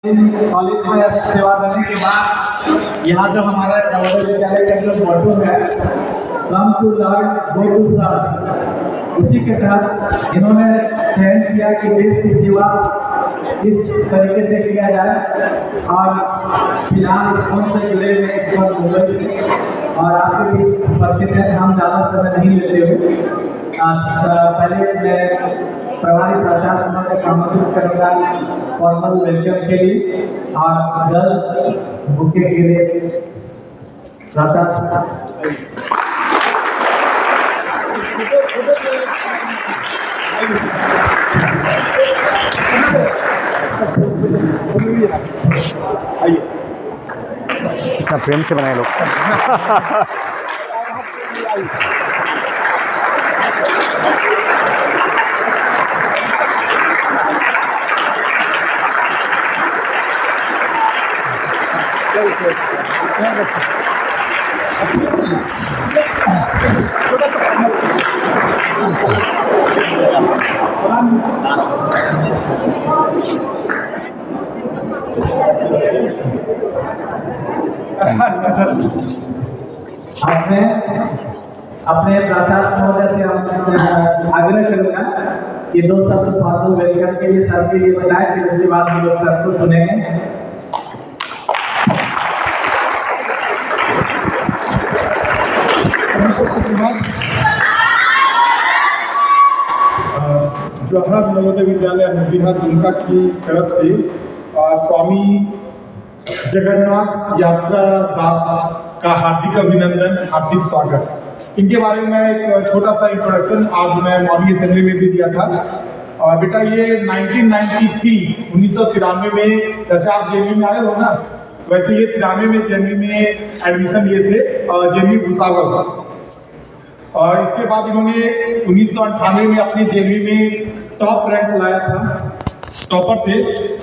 College में सेवा देने के बाद यहाँ जो हमारा नवोदय विद्यालय का जो मोटो है come to learn go to serve, उसी के तहत इन्होंने चयन किया कि देश की सेवा इस तरीके से किया जाए। और फिलहाल फोन से जुड़े हुए एक बार मोबाइल और आपके बीच उपस्थित हैं, हम ज़्यादा समय नहीं लेते हुए पहले मैं प्रभारी प्रशासन को आमंत्रित करूँगा फॉर्मल वेलकम के लिए और गर्ल्स बुके के लिए इतना प्रेम से बनाए लोग। आपने अपने प्राचार्य महोदय से आग्रह करूंगा कि दो शब्द फॉर्मल वेलकम के लिए सर के लिए बताएं, फिर उसके बाद हम लोग सर को सुनेंगे। जवाहर नवोदय विद्यालय हंसबिहार दुमका की तरफ से स्वामी जगन्नाथ यात्रा दास का हार्दिक अभिनंदन, हार्दिक स्वागत। इनके बारे में एक छोटा सा इंट्रोडक्शन आज मैं मॉडल असेंबली में भी दिया था। और बेटा ये 1993 में जैसे आप जेएमयू में आए हो ना, वैसे ये 93 में जेएमयू में एडमिशन लिए थे, जेएमयू भुसावल। और इसके बाद इन्होंने 1998 में अपने जेएमयू में टॉप रैंक लाया था, टॉपर थे।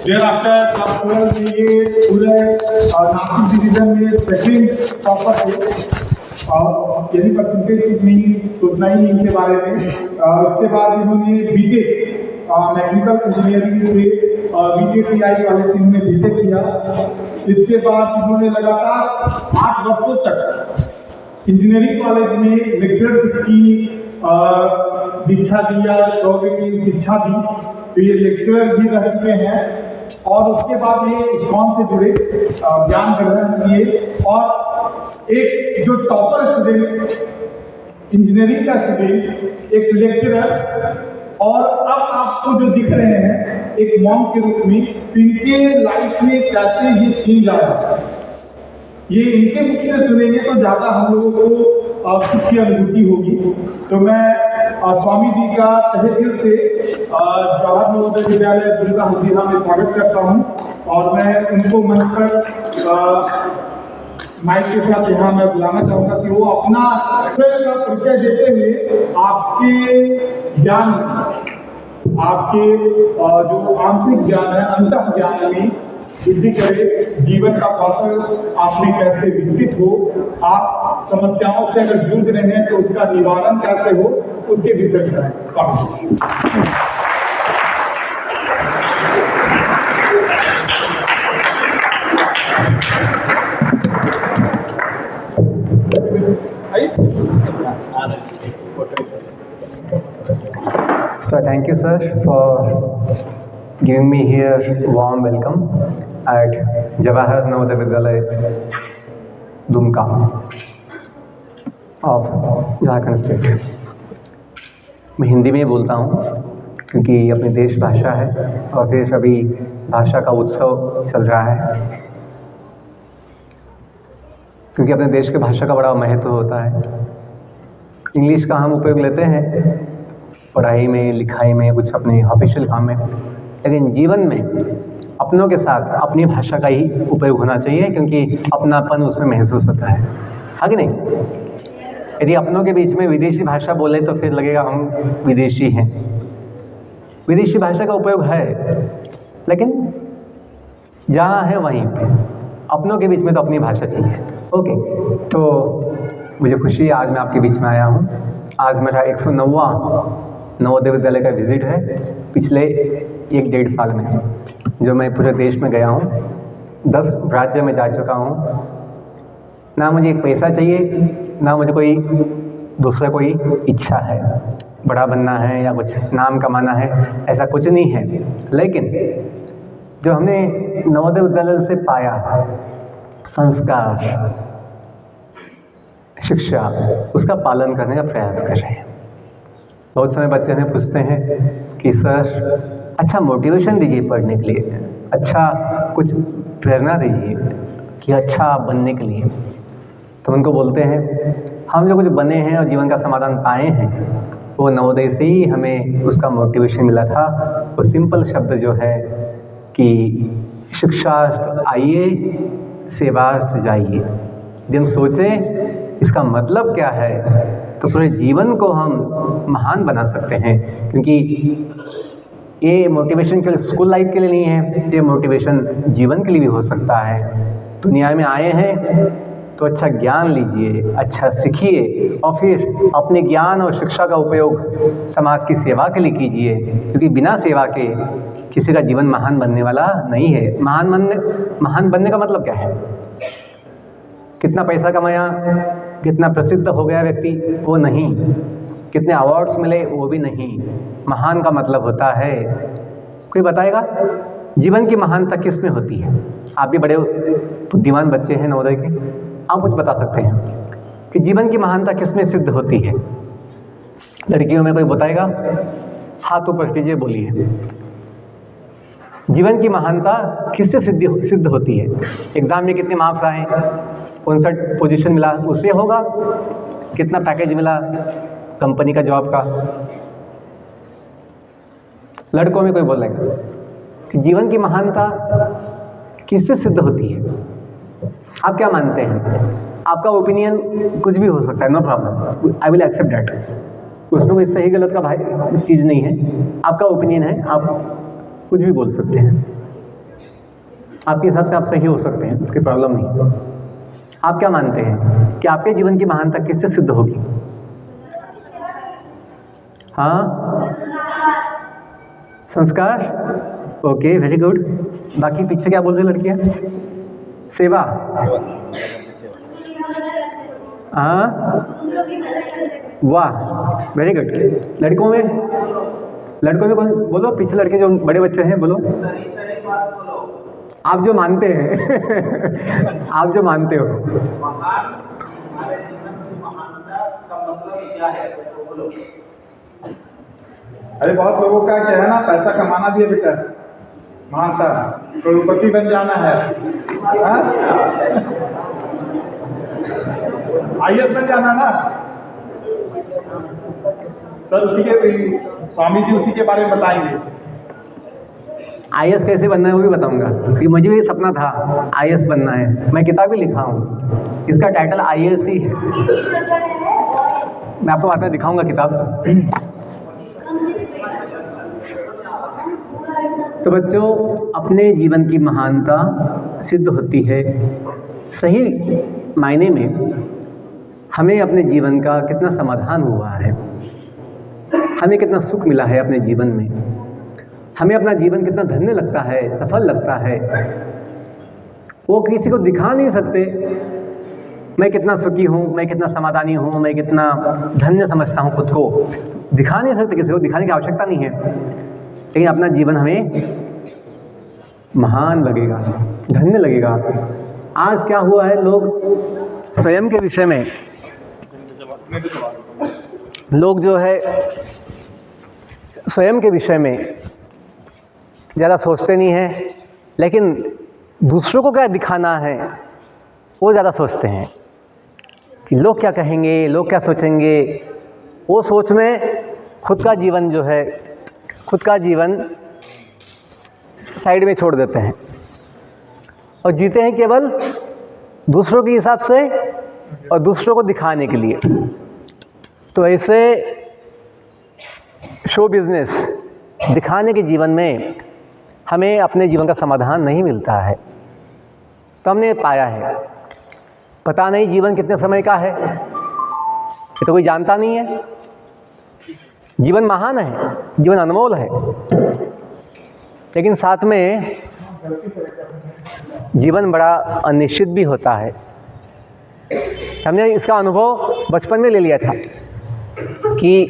देर आफ्टर ये पूरे नासिक डिवीजन में सेकंड टॉपर थे और यही परसेंटेज नहीं उतना ही इनके बारे में। उसके बाद इन्होंने बीटेक मैकेनिकल इंजीनियरिंग से बीटेक कॉलेज से इन्होंने बीटेक किया। इसके बाद इन्होंने लगातार 8 वर्षों तक इंजीनियरिंग कॉलेज में लेक्चरर की दीक्षा दिया, प्रौद्योगिकी शिक्षा दी, तो ये लेक्चरर भी रह चुके हैं। और उसके बाद ये इस्कॉन से जुड़े ज्ञान ग्रहण किए और एक जो टॉपर स्टूडेंट, इंजीनियरिंग का स्टूडेंट, एक लेक्चरर और अब आपको जो दिख रहे हैं एक मॉन्क के रूप में, तो इनके लाइफ में कैसे ये चेंज आया, ये इनके मुख से सुनेंगे तो ज़्यादा हम लोगों को सुख की अनुभूति होगी। तो मैं स्वामी जी का तहे दिल से जवाहर नवोदय विद्यालय दुमका हंसबिहार में स्वागत करता हूँ। और मैं उनको मंच पर माइक के साथ यहाँ मैं बुलाना चाहूँगा कि वो अपना स्वयं का परिचय देते हुए आपके ज्ञान, आपके जो आंतरिक ज्ञान है, अंतः ज्ञान में वृद्धि करे, जीवन का कौशल आप में कैसे विकसित हो, आप समस्याओं से अगर जूझ रहे हैं तो उसका निवारण कैसे हो, उसके विषय में So thank you sir for giving me here warm welcome at Jawahar Navodaya Vidyalaya Dumka of Jharkhand state. मैं हिंदी में बोलता हूँ क्योंकि अपनी देश भाषा है और देश अभी भाषा का उत्सव चल रहा है, क्योंकि अपने देश के भाषा का बड़ा महत्व होता है। इंग्लिश का हम उपयोग लेते हैं पढ़ाई में, लिखाई में, कुछ अपने ऑफिशियल काम में, लेकिन जीवन में अपनों के साथ अपनी भाषा का ही उपयोग होना चाहिए, क्योंकि अपनापन उसमें महसूस होता है कि नहीं। यदि अपनों के बीच में विदेशी भाषा बोले तो फिर लगेगा हम विदेशी हैं। विदेशी भाषा का उपयोग है, लेकिन जहाँ है वहीं पे, अपनों के बीच में तो अपनी भाषा चाहिए। ओके, तो मुझे खुशी है आज मैं आपके बीच में आया हूँ। आज मेरा 109वां नवोदय विद्यालय का विजिट है पिछले 1-1.5 साल में, जो मैं पूरे देश में गया हूँ, 10 राज्य में जा चुका हूँ। ना मुझे पैसा चाहिए, ना मुझे कोई दूसरा कोई इच्छा है, बड़ा बनना है या कुछ नाम कमाना है, ऐसा कुछ नहीं है। लेकिन जो हमने नवोदय विद्यालय से पाया, संस्कार, शिक्षा, उसका पालन करने का प्रयास कर रहे हैं। बहुत सारे बच्चे हमें पूछते हैं कि सर अच्छा मोटिवेशन दीजिए पढ़ने के लिए, अच्छा कुछ प्रेरणा दीजिए कि अच्छा बनने के लिए। तो उनको बोलते हैं हम जो कुछ बने हैं और जीवन का समाधान पाए हैं वो नवोदय से ही हमें उसका मोटिवेशन मिला था। वो सिंपल शब्द जो है कि शिक्षास्त्र आइए, सेवास्त्र जाइए। जब हम सोचें इसका मतलब क्या है तो पूरे जीवन को हम महान बना सकते हैं। क्योंकि ये मोटिवेशन के लिए स्कूल लाइफ के लिए नहीं है, ये मोटिवेशन जीवन के लिए भी हो सकता है। दुनिया में आए हैं तो अच्छा ज्ञान लीजिए, अच्छा सीखिए और फिर अपने ज्ञान और शिक्षा का उपयोग समाज की सेवा के लिए कीजिए। क्योंकि बिना सेवा के किसी का जीवन महान बनने वाला नहीं है। महान बनने का मतलब क्या है? कितना पैसा कमाया, कितना प्रसिद्ध हो गया व्यक्ति, वो नहीं। कितने अवार्ड्स मिले, वो भी नहीं। महान का मतलब होता है, कोई बताएगा जीवन की महानता किस में होती है? आप भी बड़े बुद्धिमान बच्चे हैं नवोदय के, आप कुछ बता सकते हैं कि जीवन की महानता किस में सिद्ध होती है? लड़कियों में कोई बताएगा? हाथ ऊपर कीजिए, बोलिए। जीवन की महानता किससे सिद्ध होती है? एग्जाम में कितने मार्क्स आए, 59 पोजीशन मिला, उससे होगा? कितना पैकेज मिला कंपनी का जॉब का? लड़कों में कोई बोलेगा कि जीवन की महानता किससे सिद्ध होती है? आप क्या मानते हैं? आपका ओपिनियन कुछ भी हो सकता है, no problem, I will accept that. उसमें कोई सही गलत का भाई चीज़ नहीं है। आपका ओपिनियन है, आप कुछ भी बोल सकते हैं। आपके हिसाब से आप सही हो सकते हैं, उसकी प्रॉब्लम नहीं। आप क्या मानते हैं कि आपके जीवन की महानता किससे सिद्ध होगी? हाँ, संस्कार, ओके, वेरी गुड। बाकी पीछे क्या बोल रही लड़कियाँ? सेवा, हाँ, वाह, वेरी गुड। लड़कों में कौन बोलो? पीछे लड़के जो बड़े बच्चे हैं बोलो। आप जो मानते हैं आप जो मानते हो। अरे बहुत लोगों का क्या है ना, पैसा कमाना भी है बेटा, महानता, करोड़पति बन जाना है, IAS बन जाना ना सर। उसी के स्वामी जी उसी के बारे में बताएंगे। IAS कैसे बनना है वो भी बताऊंगा, क्योंकि मुझे भी सपना था IAS बनना है। मैं किताब भी लिखा हूँ, इसका टाइटल IAS ही है। मैं आपको बाद में दिखाऊंगा किताब। तो बच्चों, अपने जीवन की महानता सिद्ध होती है सही मायने में हमें अपने जीवन का कितना समाधान हुआ है, हमें कितना सुख मिला है अपने जीवन में, हमें अपना जीवन कितना धन्य लगता है, सफल लगता है, वो किसी को दिखा नहीं सकते। मैं कितना सुखी हूँ, मैं कितना समाधानी हूँ, मैं कितना धन्य समझता हूँ खुद को, दिखा नहीं सकते, किसी को दिखाने की आवश्यकता नहीं है। लेकिन अपना जीवन हमें महान लगेगा, धन्य लगेगा। आज क्या हुआ है, लोग स्वयं के विषय में, लोग जो है स्वयं के विषय में ज़्यादा सोचते नहीं हैं, लेकिन दूसरों को क्या दिखाना है वो ज़्यादा सोचते हैं कि लोग क्या कहेंगे, लोग क्या सोचेंगे। वो सोच में खुद का जीवन जो है, खुद का जीवन साइड में छोड़ देते हैं और जीते हैं केवल दूसरों के हिसाब से और दूसरों को दिखाने के लिए। तो ऐसे शो बिजनेस दिखाने के जीवन में हमें अपने जीवन का समाधान नहीं मिलता है। तो हमने पाया है, पता नहीं जीवन कितने समय का है, ये तो कोई जानता नहीं है। जीवन महान है, जीवन अनमोल है, लेकिन साथ में जीवन बड़ा अनिश्चित भी होता है। हमने इसका अनुभव बचपन में ले लिया था कि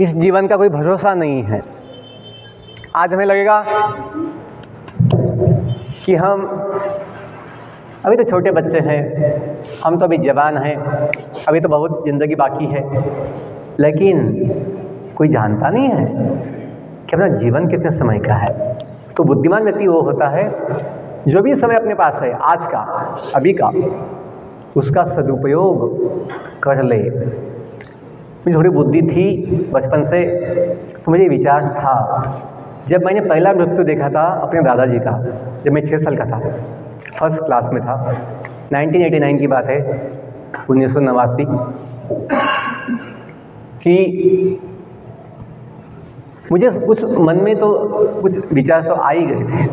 इस जीवन का कोई भरोसा नहीं है। आज हमें लगेगा कि हम अभी तो छोटे बच्चे हैं, हम तो अभी जवान हैं, अभी तो बहुत ज़िंदगी बाकी है, लेकिन कोई जानता नहीं है कि अपना जीवन कितने समय का है। तो बुद्धिमान व्यक्ति वो होता है जो भी समय अपने पास है, आज का, अभी का, उसका सदुपयोग कर ले। मुझे थोड़ी बुद्धि थी बचपन से, तो मुझे विचार था, जब मैंने पहला मृत्यु देखा था अपने दादाजी का, जब मैं 6 साल का था, फर्स्ट क्लास में था, 1989 की बात है, 1989 कि मुझे कुछ मन में तो कुछ विचार तो आ ही गए थे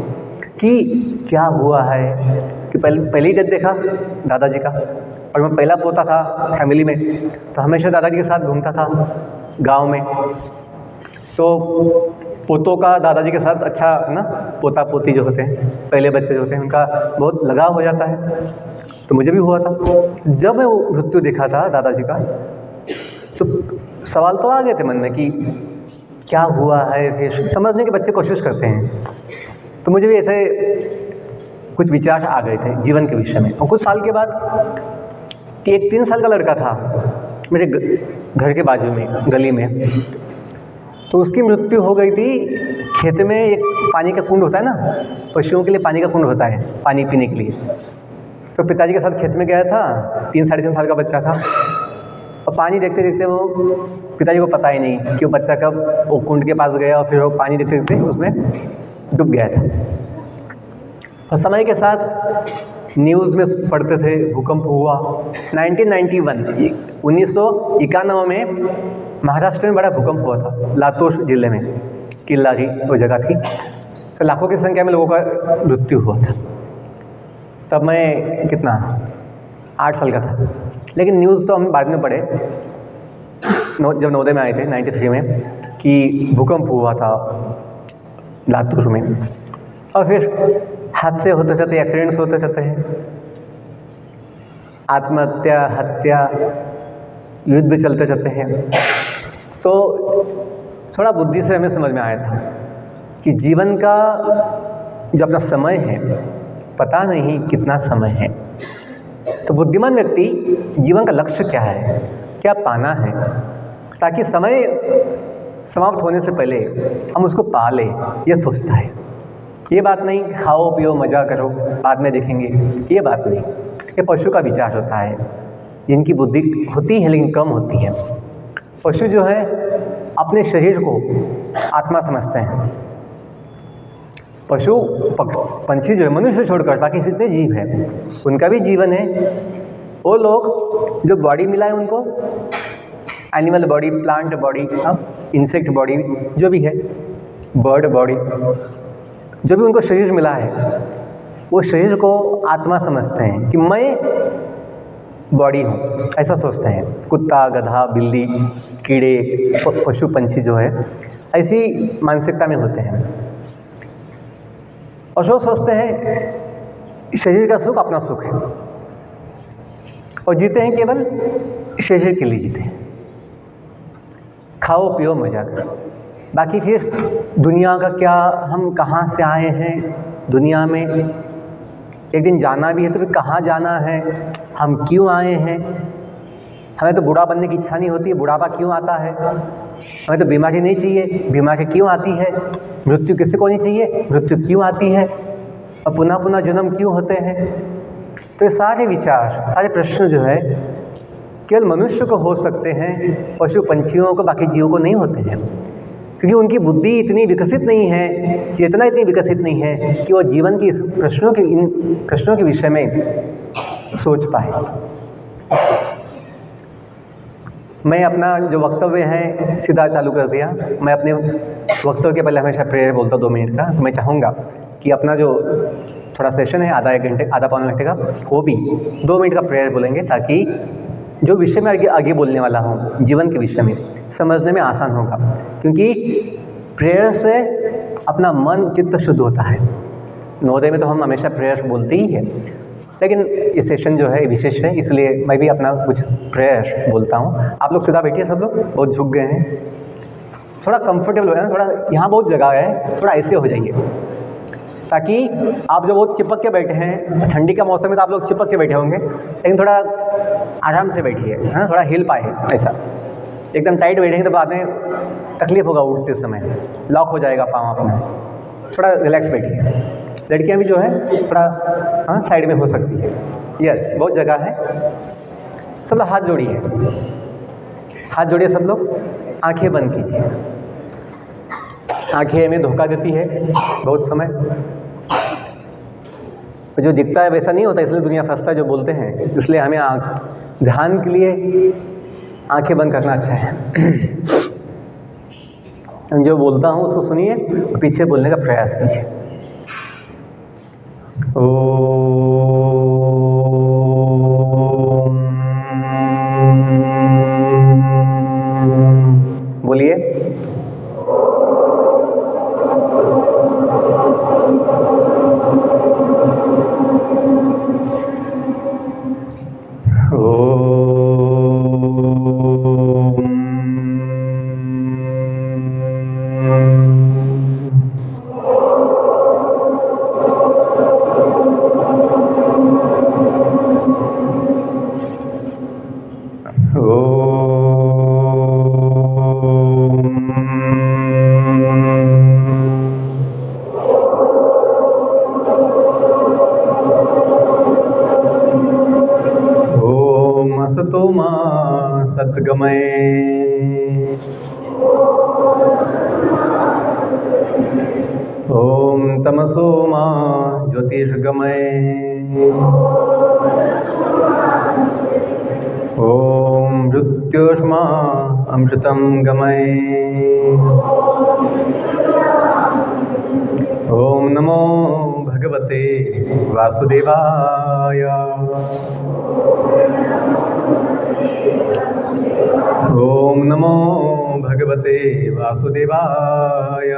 कि क्या हुआ है, कि पहले ही जब देखा दादाजी का, और मैं पहला पोता था फैमिली में, तो हमेशा दादाजी के साथ घूमता था गांव में। तो पोतों का दादाजी के साथ अच्छा ना, पोता पोती जो होते हैं, पहले बच्चे जो होते हैं, उनका बहुत लगाव हो जाता है। तो मुझे भी हुआ था। जब मैं वो मृत्यु देखा था दादाजी का, तो सवाल तो आ गए थे मन में कि क्या हुआ है, फिर समझने की बच्चे कोशिश करते हैं। तो मुझे भी ऐसे कुछ विचार आ गए थे जीवन के विषय में। और कुछ साल के बाद कि एक 3 साल का लड़का था मेरे घर के बाजू में, गली में, तो उसकी मृत्यु हो गई थी। खेत में एक पानी का कुंड होता है ना, पशुओं के लिए पानी का कुंड होता है पानी पीने के लिए। तो पिताजी के साथ खेत में गया था, 3-3.5 साल का बच्चा था, और पानी देखते देखते वो पिताजी को पता ही नहीं कि वो बच्चा कब वो कुंड के पास गया, और फिर वो पानी देखते देखते उसमें डूब गया था। और समय के साथ न्यूज़ में पढ़ते थे भूकंप हुआ 1991 में महाराष्ट्र में बड़ा भूकंप हुआ था, लातूर जिले में, किल्लारी वो जगह थी। तो लाखों की संख्या में लोगों का मृत्यु हुआ था। तब मैं कितना 8 साल का था। लेकिन न्यूज़ तो हम बाद में पढ़े, जब नवोदय में आए थे 93 में, कि भूकंप हुआ था लातूर में। और फिर हादसे होते रहते, एक्सीडेंट्स होते रहते हैं, आत्महत्या, हत्या, युद्ध चलते रहते हैं। तो थोड़ा बुद्धि से हमें समझ में आया था कि जीवन का जो अपना समय है, पता नहीं कितना समय है। तो बुद्धिमान व्यक्ति जीवन का लक्ष्य क्या है, क्या पाना है, ताकि समय समाप्त होने से पहले हम उसको पा लें, ये सोचता है। ये बात नहीं खाओ पियो मज़ा करो बाद में देखेंगे, ये बात नहीं। ये पशु का विचार होता है, जिनकी बुद्धि होती है लेकिन कम होती है। पशु जो है अपने शरीर को आत्मा समझते हैं। पशु पंछी जो है, मनुष्य छोड़कर बाकी जितने जीव हैं, उनका भी जीवन है। वो लोग जो बॉडी मिला है उनको, animal body, plant body, insect body, जो भी है, बर्ड बॉडी, जो भी उनको शरीर मिला है, वो शरीर को आत्मा समझते हैं कि मैं बॉडी हूँ, ऐसा सोचते हैं। कुत्ता, गधा, बिल्ली, कीड़े, पशु पंछी जो है, ऐसी मानसिकता में होते हैं। और जो सोचते हैं शरीर का सुख अपना सुख है, और जीते हैं केवल शरीर के लिए जीते हैं। खाओ पियो मजा करो, बाकी फिर दुनिया का क्या, हम कहाँ से आए हैं, दुनिया में एक दिन जाना भी है, तो फिर कहाँ जाना है, हम क्यों आए हैं। हमें तो बूढ़ा बनने की इच्छा नहीं होती, बुढ़ापा क्यों आता है। हमें तो बीमारी नहीं चाहिए, बीमारी क्यों आती है। मृत्यु किसी को नहीं चाहिए, मृत्यु क्यों आती है। और पुनः पुनः जन्म क्यों होते हैं। तो ये सारे विचार, सारे प्रश्न जो है केवल मनुष्य को हो सकते हैं, पशु पंछियों को, बाकी जीवों को नहीं होते हैं, क्योंकि उनकी बुद्धि इतनी विकसित नहीं है, चेतना इतनी विकसित नहीं है कि वो जीवन की इन प्रश्नों के विषय में सोच पाए। मैं अपना जो वक्तव्य है सीधा चालू कर दिया। मैं अपने वक्तव्य के पहले हमेशा प्रेयर बोलता हूँ 2 मिनट का। तो मैं चाहूँगा कि अपना जो थोड़ा सेशन है आधा पौने घंटे का, वो भी 2 मिनट का प्रेयर बोलेंगे, ताकि जो विषय में आगे बोलने वाला हूँ जीवन के विषय में, समझने में आसान होगा। क्योंकि प्रेयर से अपना मन चित्त शुद्ध होता है। नवोदय में तो हम हमेशा प्रेयर्स बोलते ही है, लेकिन ये सेशन जो है विशेष है, इसलिए मैं भी अपना कुछ प्रेयर बोलता हूँ। आप लोग सीधा बैठिए, सब लोग बहुत झुक गए हैं, थोड़ा कंफर्टेबल हो जाए, थोड़ा यहाँ बहुत जगह है, थोड़ा ऐसे हो जाइए, ताकि आप जो बहुत चिपक के बैठे हैं, ठंडी का मौसम है तो आप लोग चिपक के बैठे होंगे, लेकिन थोड़ा आराम से बैठिए, है ना, थोड़ा हिल पाए। ऐसा एकदम टाइट बैठेंगे तो बाद में तकलीफ होगा, उठते समय लॉक हो जाएगा पाँव अपना। थोड़ा रिलैक्स बैठिए। लड़कियां भी जो है थोड़ा हाँ साइड में हो सकती है। यस, बहुत जगह है। सब लोग हाथ जोड़िए, हाथ जोड़िए सब लोग, आंखें बंद कीजिए। आंखें हमें धोखा देती है बहुत समय, जो दिखता है वैसा नहीं होता, इसलिए दुनिया फंसता है जो बोलते हैं। इसलिए हमें ध्यान के लिए आंखें बंद करना अच्छा है। जो बोलता हूँ उसको सुनिए, पीछे बोलने का प्रयास कीजिए। बोलिए। ओम तमसो मा ज्योतिर्गमय। ओम मृत्योर्मा अमृतं गमय। ओम नमो भगवते वासुदेवाय। ओम नमो भगवते वासुदेवाय।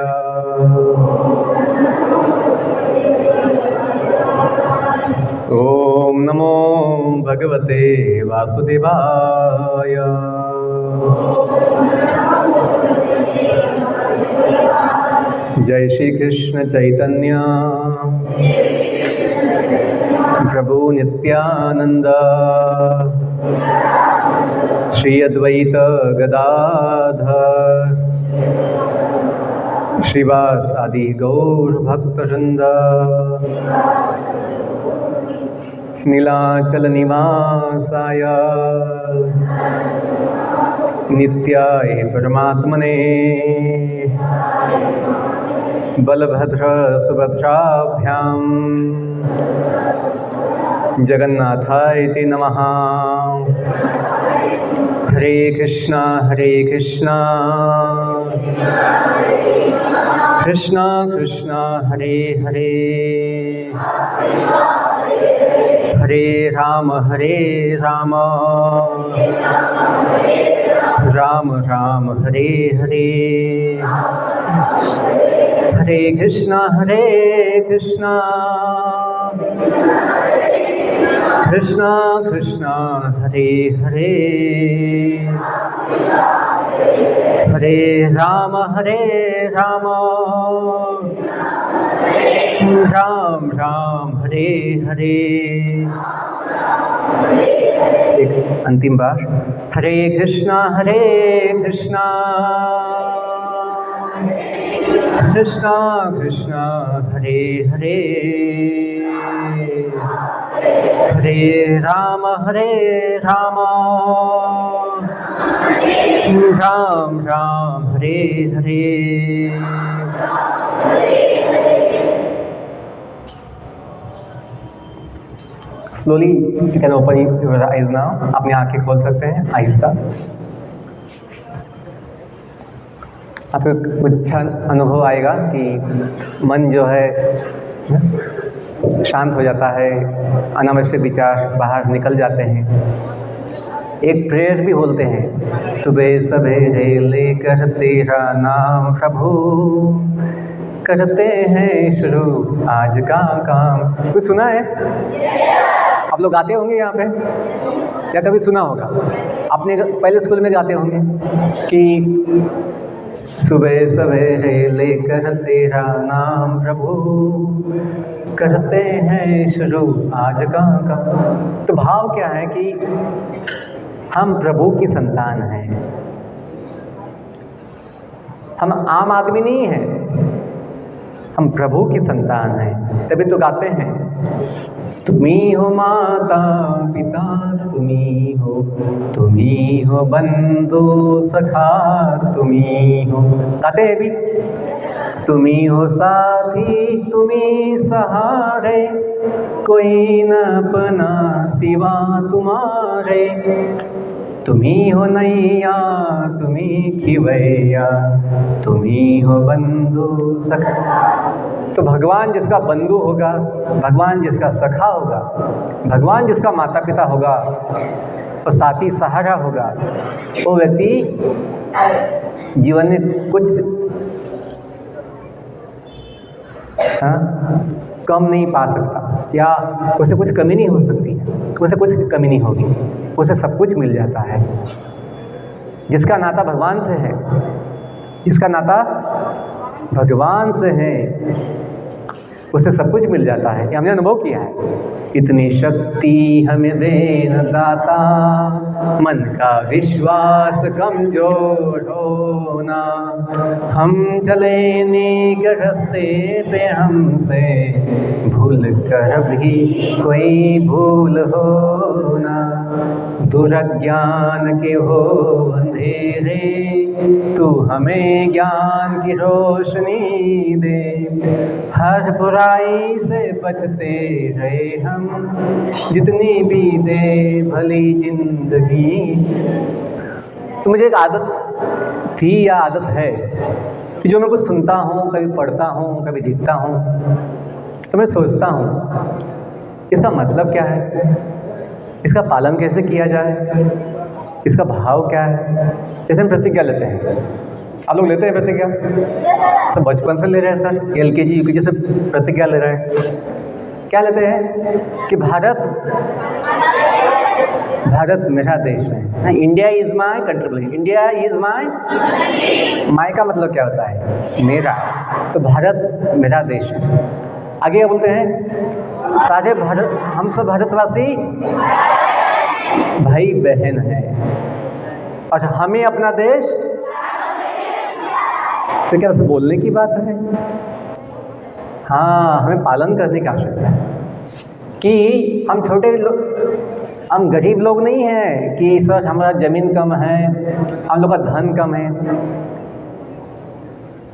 ओम नमो भगवते वासुदेवाय। जय श्री कृष्ण चैतन्य प्रभु नित्यानंद श्री अद्वैत गदाधर श्रीवास आदि गौर भक्तवृंद। नीलाचल निवासाय नित्याय परमात्मने बलभद्र सुभद्राभ्यां जगन्नाथाय ते नमः। हरे कृष्णा कृष्णा कृष्णा हरे हरे, हरे राम राम राम हरे हरे। हरे कृष्णा कृष्णा कृष्णा हरे हरे, हरे राम राम राम हरे हरे। एक अंतिम बार, Hare Krishna Krishna Krishna Hare Hare, Hare Ram Ram Ram Hare Hare. Slowly you can open your eyes now. अपनी आंखें खोल सकते हैं आहिस्ता। आपको कुछ अच्छा अनुभव आएगा कि मन जो है शांत हो जाता है, अनावश्यक विचार बाहर निकल जाते हैं। एक प्रेयर भी बोलते हैं, सुबह सवेरे लेकर तेरा नाम प्रभु, करते हैं शुरू आज का काम। कुछ सुना है? आप लोग गाते होंगे यहाँ पे या कभी सुना होगा? आपने पहले स्कूल में गाते होंगे कि सुबह सवेरे लेकर तेरा नाम प्रभु करते हैं शुरू आज का काम। तो भाव क्या है कि हम प्रभु की संतान हैं, हम आम आदमी नहीं हैं, हम प्रभु की संतान हैं। तभी तो गाते हैं तुम्ही हो माता पिता, तुम्ही हो बंधु सखा, तुम्ही हो, गाते हैं भी, तुम्ही हो साथी तुम्ही सहारे, कोई न अपना सिवा तुम्हारे, तुम्ही हो नैया तुम्ही खिवैया, तुम्ही हो बंधु सखा। तो भगवान जिसका बंधु होगा, भगवान जिसका सखा होगा, भगवान जिसका माता पिता होगा और साथी सहारा होगा, वो व्यक्ति जीवन में कुछ कम नहीं पा सकता या उसे कुछ कमी नहीं हो सकती, उसे कुछ कमी नहीं होगी, उसे सब कुछ मिल जाता है। जिसका नाता भगवान से है, जिसका नाता भगवान से है, उसे सब कुछ मिल जाता है। ये हमने अनुभव किया है। इतनी शक्ति हमें देना दाता, मन का विश्वास कमजोर होना, हम चले नेक रास्ते पे हमसे भूल कर भी कोई भूल होना, दुर्ज्ञान के हो अंधेरे तू हमें ज्ञान की रोशनी दे, हर बुराई से बचते रहे हम, जितनी भी दे भली जिंदगी। तो मुझे एक आदत थी या आदत है कि जो मैं कुछ सुनता हूँ, कभी पढ़ता हूँ, कभी देखता हूँ, तो मैं सोचता हूँ इसका मतलब क्या है, इसका पालन कैसे किया जाए, इसका भाव क्या है। जैसे हम प्रतिज्ञा लेते हैं, आप लोग लेते हैं प्रतिज्ञा? तो बचपन से ले रहे हैं सर, LKG UKG से प्रतिज्ञा ले रहे हैं। क्या लेते हैं कि भारत मेरा देश है, India is my country, India is my का मतलब क्या होता है? मेरा। तो भारत मेरा देश है। आगे क्या बोलते हैं? सारे भारत, हम सब भारतवासी भाई बहन हैं और हमें अपना देश, तो क्या उसे बोलने की बात है? हाँ, हमें पालन करने की आवश्यकता है कि हम छोटे लोग, हम गरीब लोग नहीं हैं कि सर हमारा ज़मीन कम है, हम लोग का धन कम है,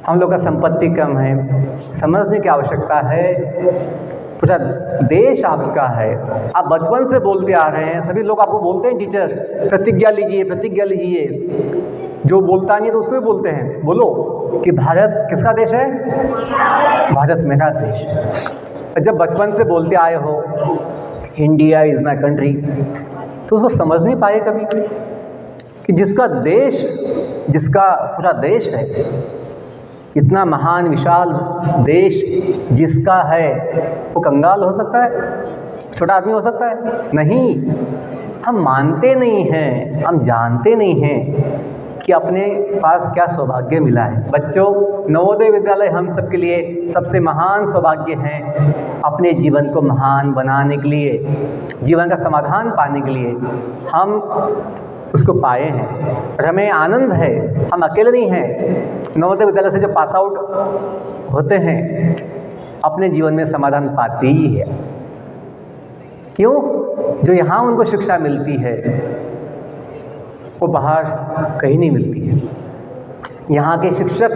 हम लोग का संपत्ति कम है। समझने की आवश्यकता है पूरा देश आपका है। आप बचपन से बोलते आ रहे हैं, सभी लोग आपको बोलते हैं टीचर प्रतिज्ञा लीजिए, प्रतिज्ञा लीजिए। जो बोलता नहीं तो उसको भी बोलते हैं, बोलो कि भारत किसका देश है? भारत मेरा देश है। जब बचपन से बोलते आए हो इंडिया इज़ माई कंट्री, तो उसको समझ नहीं पाए कभी कि जिसका देश, जिसका पूरा देश है, इतना महान विशाल देश जिसका है, वो कंगाल हो सकता है? छोटा आदमी हो सकता है? नहीं। हम मानते नहीं हैं, हम जानते नहीं हैं कि अपने पास क्या सौभाग्य मिला है। बच्चों, नवोदय विद्यालय हम सब के लिए सबसे महान सौभाग्य हैं। अपने जीवन को महान बनाने के लिए, जीवन का समाधान पाने के लिए हम उसको पाए हैं और हमें आनंद है। हम अकेले नहीं हैं। नवोदय विद्यालय से जब पास आउट होते हैं, अपने जीवन में समाधान पाते ही है। क्यों? जो यहाँ उनको शिक्षा मिलती है वो बाहर कहीं नहीं मिलती है। यहाँ के शिक्षक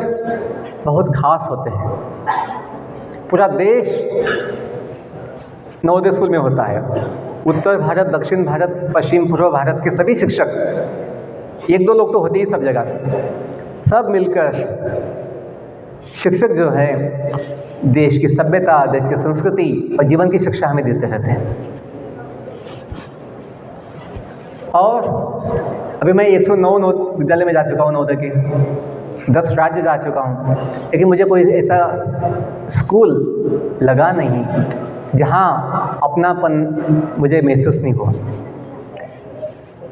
बहुत खास होते हैं। पूरा देश नवोदय स्कूल में होता है। उत्तर भारत, दक्षिण भारत, पश्चिम पूर्व भारत के सभी शिक्षक, एक दो लोग तो होते ही सब जगह से, सब मिलकर शिक्षक जो है देश की सभ्यता, देश की संस्कृति और जीवन की शिक्षा हमें देते रहते हैं। और अभी मैं 109 विद्यालय में जा चुका हूँ नवोदय के। 10 राज्य जा चुका हूँ, लेकिन मुझे कोई ऐसा स्कूल लगा नहीं जहाँ अपनापन मुझे महसूस नहीं हुआ।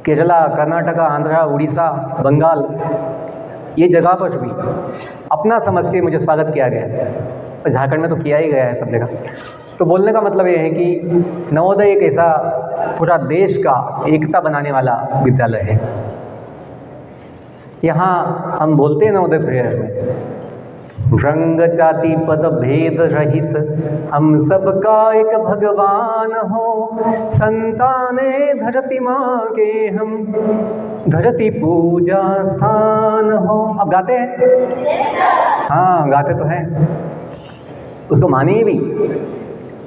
केरला, कर्नाटका, आंध्रा, उड़ीसा, बंगाल, ये जगह पर भी अपना समझ के मुझे स्वागत किया गया, और झारखंड में तो किया ही गया है सब जगह। तो बोलने का मतलब ये है कि नवोदय एक ऐसा पूरा देश का एकता बनाने वाला विद्यालय है। यहाँ हम बोलते हैं नवोदय प्रेयर में, रंग जाति पद भेद रहित हम सबका एक भगवान हो, संताने धरती माँ के हम धरती पूजा स्थान हो। अब गाते हैं? हाँ, गाते तो हैं। उसको मानिए भी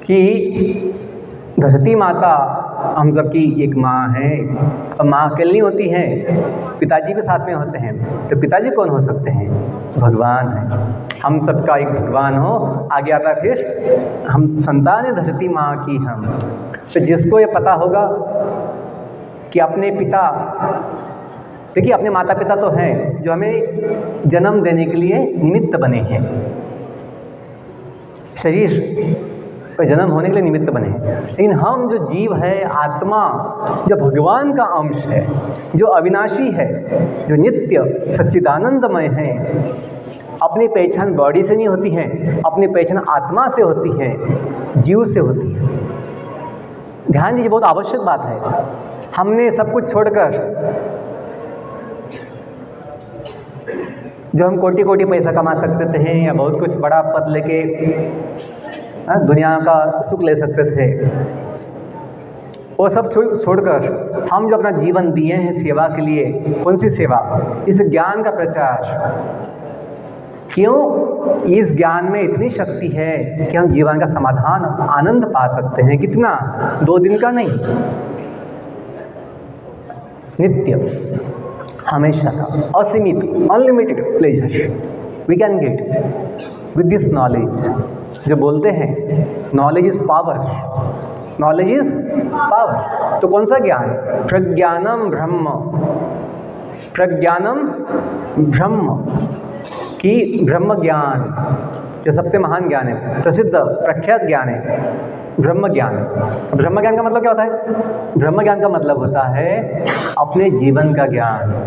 कि धरती माता हम सबकी एक माँ है, और माँ अकेली नहीं होती हैं, पिताजी भी साथ में होते हैं। तो पिताजी कौन हो सकते हैं? भगवान है। हम सबका एक भगवान हो। आगे आता है फिर, हम संतान धरती माँ की हम। तो जिसको ये पता होगा कि अपने पिता, देखिए अपने माता पिता तो हैं जो हमें जन्म देने के लिए निमित्त बने हैं, शरीर पर जन्म होने के लिए निमित्त बने हैं। लेकिन हम जो जीव है, आत्मा जो भगवान का अंश है, जो अविनाशी है, जो नित्य सच्चिदानंदमय है, अपनी पहचान बॉडी से नहीं होती है, अपनी पहचान आत्मा से होती है, जीव से होती है। ध्यान दीजिए, बहुत आवश्यक बात है। हमने सब कुछ छोड़कर, जो हम कोटि कोटि पैसा कमा सकते थे या बहुत कुछ बड़ा पद लेके दुनिया का सुख ले सकते थे, वो सब छोड़कर हम जो अपना जीवन दिए हैं सेवा के लिए, कौन सी सेवा? इस ज्ञान का प्रचार। क्यों? इस ज्ञान में इतनी शक्ति है कि हम जीवन का समाधान, आनंद पा सकते हैं। कितना? 2 दिन का नहीं, नित्य, हमेशा का, असीमित, unlimited pleasure we can get with this knowledge. जो बोलते हैं knowledge is power, knowledge is power. तो कौन सा ज्ञान? प्रज्ञानम ब्रह्म, प्रज्ञानम ब्रह्म की ब्रह्म ज्ञान, जो सबसे महान ज्ञान है, प्रसिद्ध प्रख्यात ज्ञान है, ब्रह्म ज्ञान। ब्रह्म ज्ञान का मतलब क्या होता है? ब्रह्म ज्ञान का मतलब होता है अपने जीवन का ज्ञान।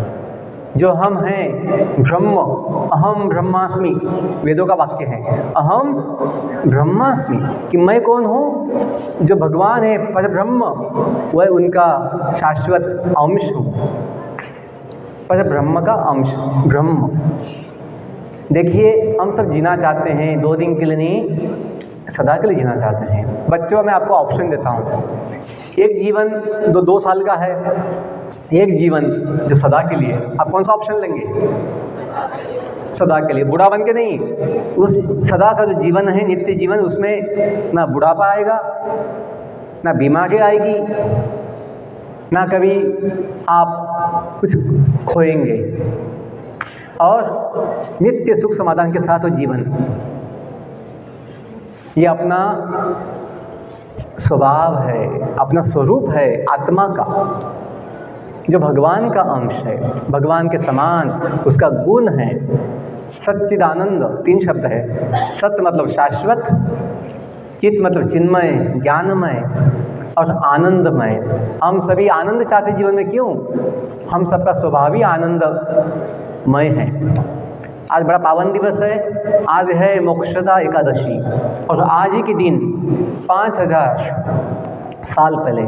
जो हम हैं ब्रह्म, अहम ब्रह्मास्मि, वेदों का वाक्य है, अहम ब्रह्मास्मि, कि मैं कौन हूँ? जो भगवान है परब्रह्म, वह उनका शाश्वत अंश हूँ, परब्रह्म का अंश ब्रह्म। देखिए, हम सब जीना चाहते हैं, 2 दिन के लिए नहीं, सदा के लिए जीना चाहते हैं। बच्चों, मैं आपको ऑप्शन देता हूँ। एक जीवन 2 साल का है, एक जीवन जो सदा के लिए। आप कौन सा ऑप्शन लेंगे? सदा के लिए, बूढ़ा बन के नहीं। उस सदा का जो जीवन है, नित्य जीवन, उसमें ना बुढ़ापा आएगा, ना बीमारी आएगी, ना कभी आप कुछ खोएंगे, और नित्य सुख समाधान के साथ वो जीवन। ये अपना स्वभाव है, अपना स्वरूप है आत्मा का, जो भगवान का अंश है, भगवान के समान उसका गुण है। सच्चिदानंद 3 शब्द है। सत्य मतलब शाश्वत, चित मतलब चिन्मय, ज्ञानमय, और आनंदमय। हम सभी आनंद चाहते जीवन में। क्यों? हम सबका स्वभाव ही आनंदमय है। आज बड़ा पावन दिवस है, आज है मोक्षदा एकादशी, और आज ही के दिन 5000 साल पहले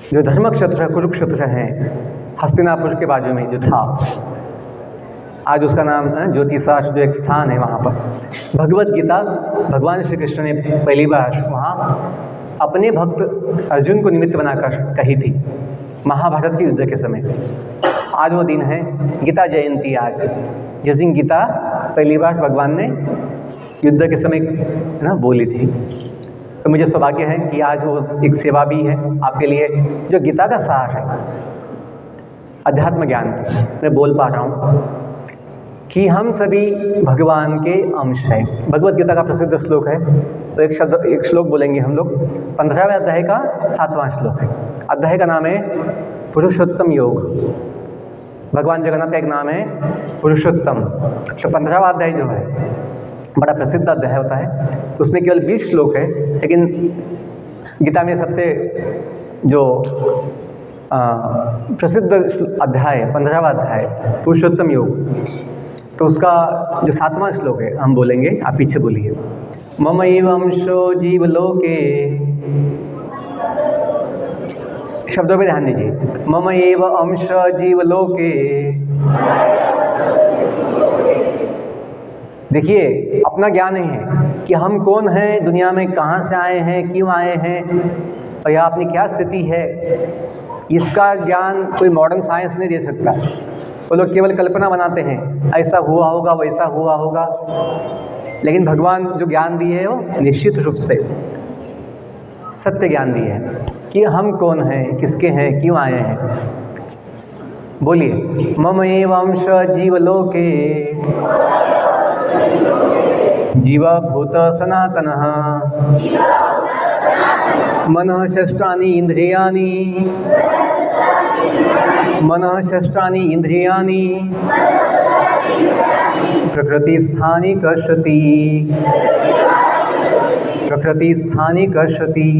जो धर्मक्षेत्र कुरुक्षेत्र है, हस्तिनापुर के बाजू में जो था, आज उसका नाम है ज्योतिषा, जो एक स्थान है वहाँ पर, भगवत गीता भगवान श्री कृष्ण ने पहली बार वहाँ अपने भक्त अर्जुन को निमित्त बनाकर कही थी, महाभारत के युद्ध के समय। आज वो दिन है, गीता जयंती आज, जिस दिन गीता पहली बार भगवान ने युद्ध के समय ना बोली थी। तो मुझे सौभाग्य है कि आज वो एक सेवा भी है आपके लिए, जो गीता का सार है, अध्यात्म ज्ञान मैं बोल पा रहा हूँ कि हम सभी भगवान के अंश हैं। भगवत गीता का प्रसिद्ध श्लोक है, तो एक श्लोक बोलेंगे हम लोग। 15वें अध्याय का 7वां श्लोक है। अध्याय का नाम है पुरुषोत्तम योग। भगवान जगन्नाथ का एक नाम है पुरुषोत्तम। तो 15वां अध्याय जो है बड़ा प्रसिद्ध अध्याय होता है, उसमें केवल 20 श्लोक है, लेकिन गीता में सबसे जो प्रसिद्ध अध्याय 15वां अध्याय पुरुषोत्तम योग, तो उसका जो 7वां श्लोक है हम बोलेंगे, आप पीछे बोलिए। मम एवंशो जीवलोके, शब्दों पे ध्यान दीजिए। मम एव अंश जीवलोके, देखिए अपना ज्ञान नहीं है कि हम कौन हैं, दुनिया में कहाँ से आए हैं, क्यों आए हैं और यहाँ अपनी क्या स्थिति है, इसका ज्ञान कोई मॉडर्न साइंस नहीं दे सकता। वो लोग केवल कल्पना बनाते हैं, ऐसा हुआ होगा, वैसा हुआ होगा, लेकिन भगवान जो ज्ञान दिए है वो निश्चित रूप से सत्य ज्ञान दिए है कि हम कौन हैं, किसके हैं, क्यों आए हैं। बोलिए। मम एवंश जीवलोके जीवभूत सनातनः मनः षष्ठानि इंद्रियाणि, मनः षष्ठानि इंद्रियाणि प्रकृतिस्थानि कर्षति, प्रकृतिस्थानि कर्षति।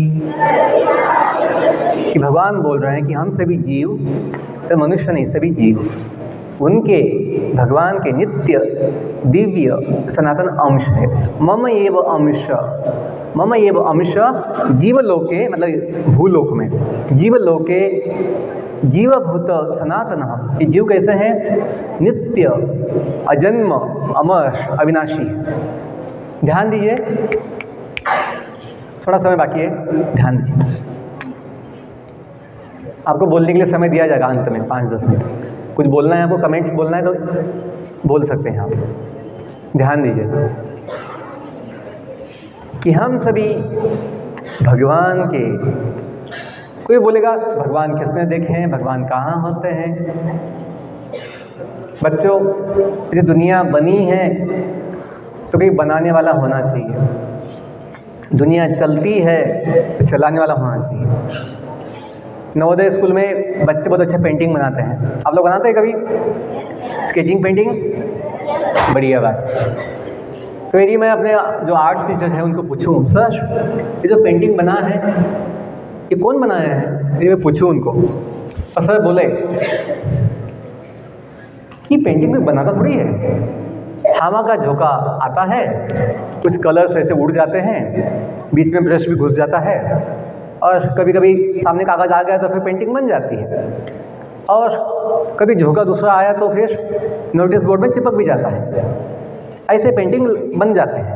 कि भगवान बोल रहे हैं कि हम सभी जीव, तो मनुष्य नहीं, सभी जीव उनके भगवान के नित्य दिव्य सनातन अंश है। मम एव अंश, मम एव अंश जीवलोके, मतलब भूलोक में, जीवलोके जीवभूत सनातन। ये जीव कैसे हैं? नित्य, अजन्म, अमर, अविनाशी। ध्यान दीजिए, थोड़ा समय बाकी है, ध्यान दीजिए। आपको बोलने के लिए समय दिया जाएगा अंत में 5-10 मिनट। कुछ बोलना है आपको, कमेंट्स बोलना है तो बोल सकते हैं आप। ध्यान दीजिए कि हम सभी भगवान के, कोई बोलेगा भगवान किसने देखे हैं, भगवान कहाँ होते हैं। बच्चों, ये दुनिया बनी है तो कोई बनाने वाला होना चाहिए, दुनिया चलती है तो चलाने वाला होना चाहिए। नवोदय स्कूल में बच्चे बहुत अच्छा पेंटिंग बनाते हैं, आप लोग बनाते हैं कभी स्केचिंग पेंटिंग? बढ़िया बात। तो यदि मैं अपने जो आर्ट्स टीचर हैं उनको पूछूं, सर ये जो पेंटिंग बना है ये कौन बनाया है, यदि मैं पूछूं उनको, और सर बोले कि पेंटिंग में बनाता थोड़ी है, हवा का झोंका आता है, कुछ कलर्स ऐसे उड़ जाते हैं, बीच में ब्रश भी घुस जाता है, और कभी कभी सामने कागज़ आ गया तो फिर पेंटिंग बन जाती है, और कभी झोंका दूसरा आया तो फिर नोटिस बोर्ड में चिपक भी जाता है। ऐसे पेंटिंग बन जाते हैं।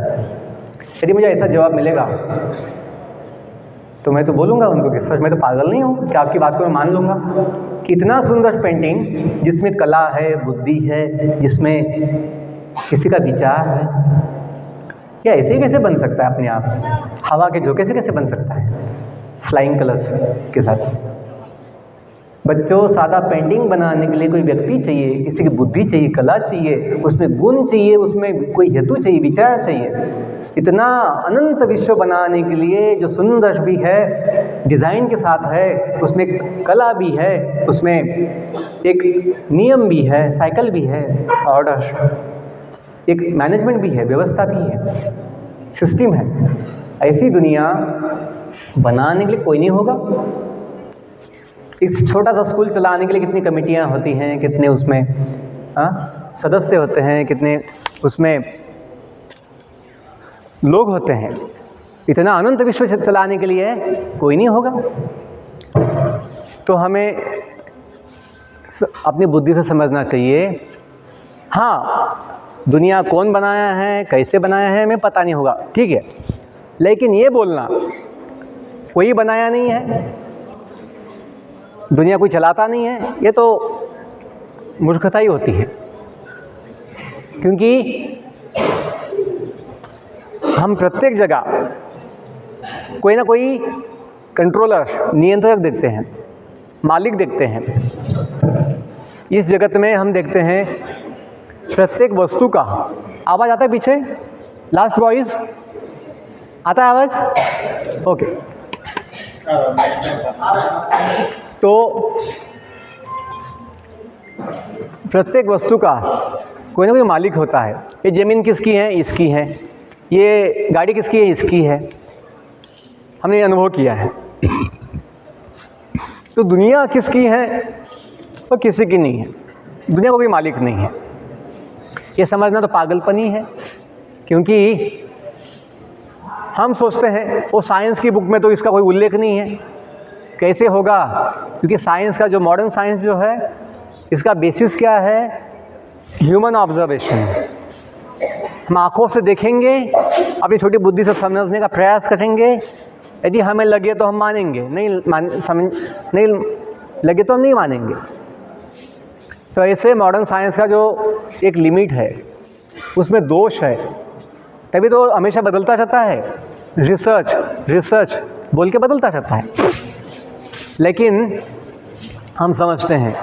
यदि मुझे ऐसा जवाब मिलेगा तो मैं तो बोलूँगा उनको कि सर मैं तो पागल नहीं हूँ कि आपकी बात को मैं मान लूँगा। कितना सुंदर पेंटिंग जिसमें कला है, बुद्धि है, जिसमें किसी का विचार है, या ऐसे ही कैसे बन सकता है अपने आप? हवा के झोंके से कैसे बन सकता है फ्लाइंग कलर्स के साथ? बच्चों, सादा पेंटिंग बनाने के लिए कोई व्यक्ति चाहिए, किसी की बुद्धि चाहिए, कला चाहिए, उसमें गुण चाहिए, उसमें कोई हेतु चाहिए, विचार चाहिए। इतना अनंत विश्व बनाने के लिए जो सुंदर भी है, डिज़ाइन के साथ है, उसमें कला भी है, उसमें एक नियम भी है, साइकिल भी है, ऑर्डर, एक मैनेजमेंट भी है, व्यवस्था भी है, सिस्टम है। ऐसी दुनिया बनाने के लिए कोई नहीं होगा। इस छोटा सा स्कूल चलाने के लिए कितनी कमेटियां होती हैं, कितने उसमें सदस्य होते हैं, कितने उसमें लोग होते हैं। इतना अनंत विश्व चलाने के लिए कोई नहीं होगा। तो हमें अपनी बुद्धि से समझना चाहिए। हाँ, दुनिया कौन बनाया है, कैसे बनाया है, हमें पता नहीं होगा, ठीक है, लेकिन ये बोलना कोई बनाया नहीं है, दुनिया कोई चलाता नहीं है, ये तो मूर्खता ही होती है। क्योंकि हम प्रत्येक जगह कोई ना कोई कंट्रोलर, नियंत्रक देखते हैं, मालिक देखते हैं। इस जगत में हम देखते हैं प्रत्येक वस्तु का, आवाज़ आता है पीछे, लास्ट वॉइस आता है आवाज़? ओके। तो प्रत्येक वस्तु का कोई ना कोई मालिक होता है। ये ज़मीन किसकी है? इसकी है। ये गाड़ी किसकी है? इसकी है। हमने ये अनुभव किया है। तो दुनिया किसकी है? वो किसी की नहीं है। दुनिया को कोई मालिक नहीं है। ये समझना तो पागलपनी है, क्योंकि हम सोचते हैं वो साइंस की बुक में तो इसका कोई उल्लेख नहीं है। कैसे होगा? क्योंकि साइंस का जो मॉडर्न साइंस जो है, इसका बेसिस क्या है? Human observation. हम आँखों से देखेंगे, अपनी छोटी बुद्धि से समझने का प्रयास करेंगे। यदि हमें लगे तो हम मानेंगे, नहीं लगे तो हम नहीं मानेंगे। तो ऐसे मॉडर्न साइंस का जो एक लिमिट है, उसमें दोष है, तभी तो हमेशा बदलता रहता है। रिसर्च बोल के बदलता रहता है। लेकिन हम समझते हैं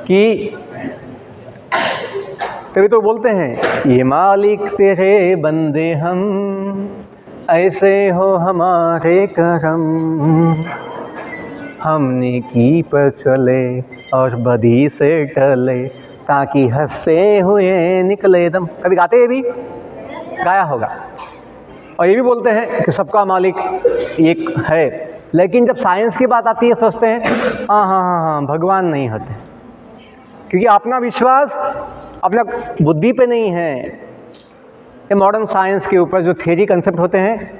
कि तभी तो बोलते हैं, ये मालिक तेरे बंदे हम, ऐसे हो हमारे करम, हमने की पर चले और बदी से टले, ताकि हंसते हुए निकले दम। कभी गाते हैं, भी गाया होगा। और ये भी बोलते हैं कि सबका मालिक एक है। लेकिन जब साइंस की बात आती है, सोचते हैं हाँ भगवान नहीं होते, क्योंकि अपना विश्वास अपना बुद्धि पे नहीं है। ये मॉडर्न साइंस के ऊपर जो थ्योरी कंसेप्ट होते हैं,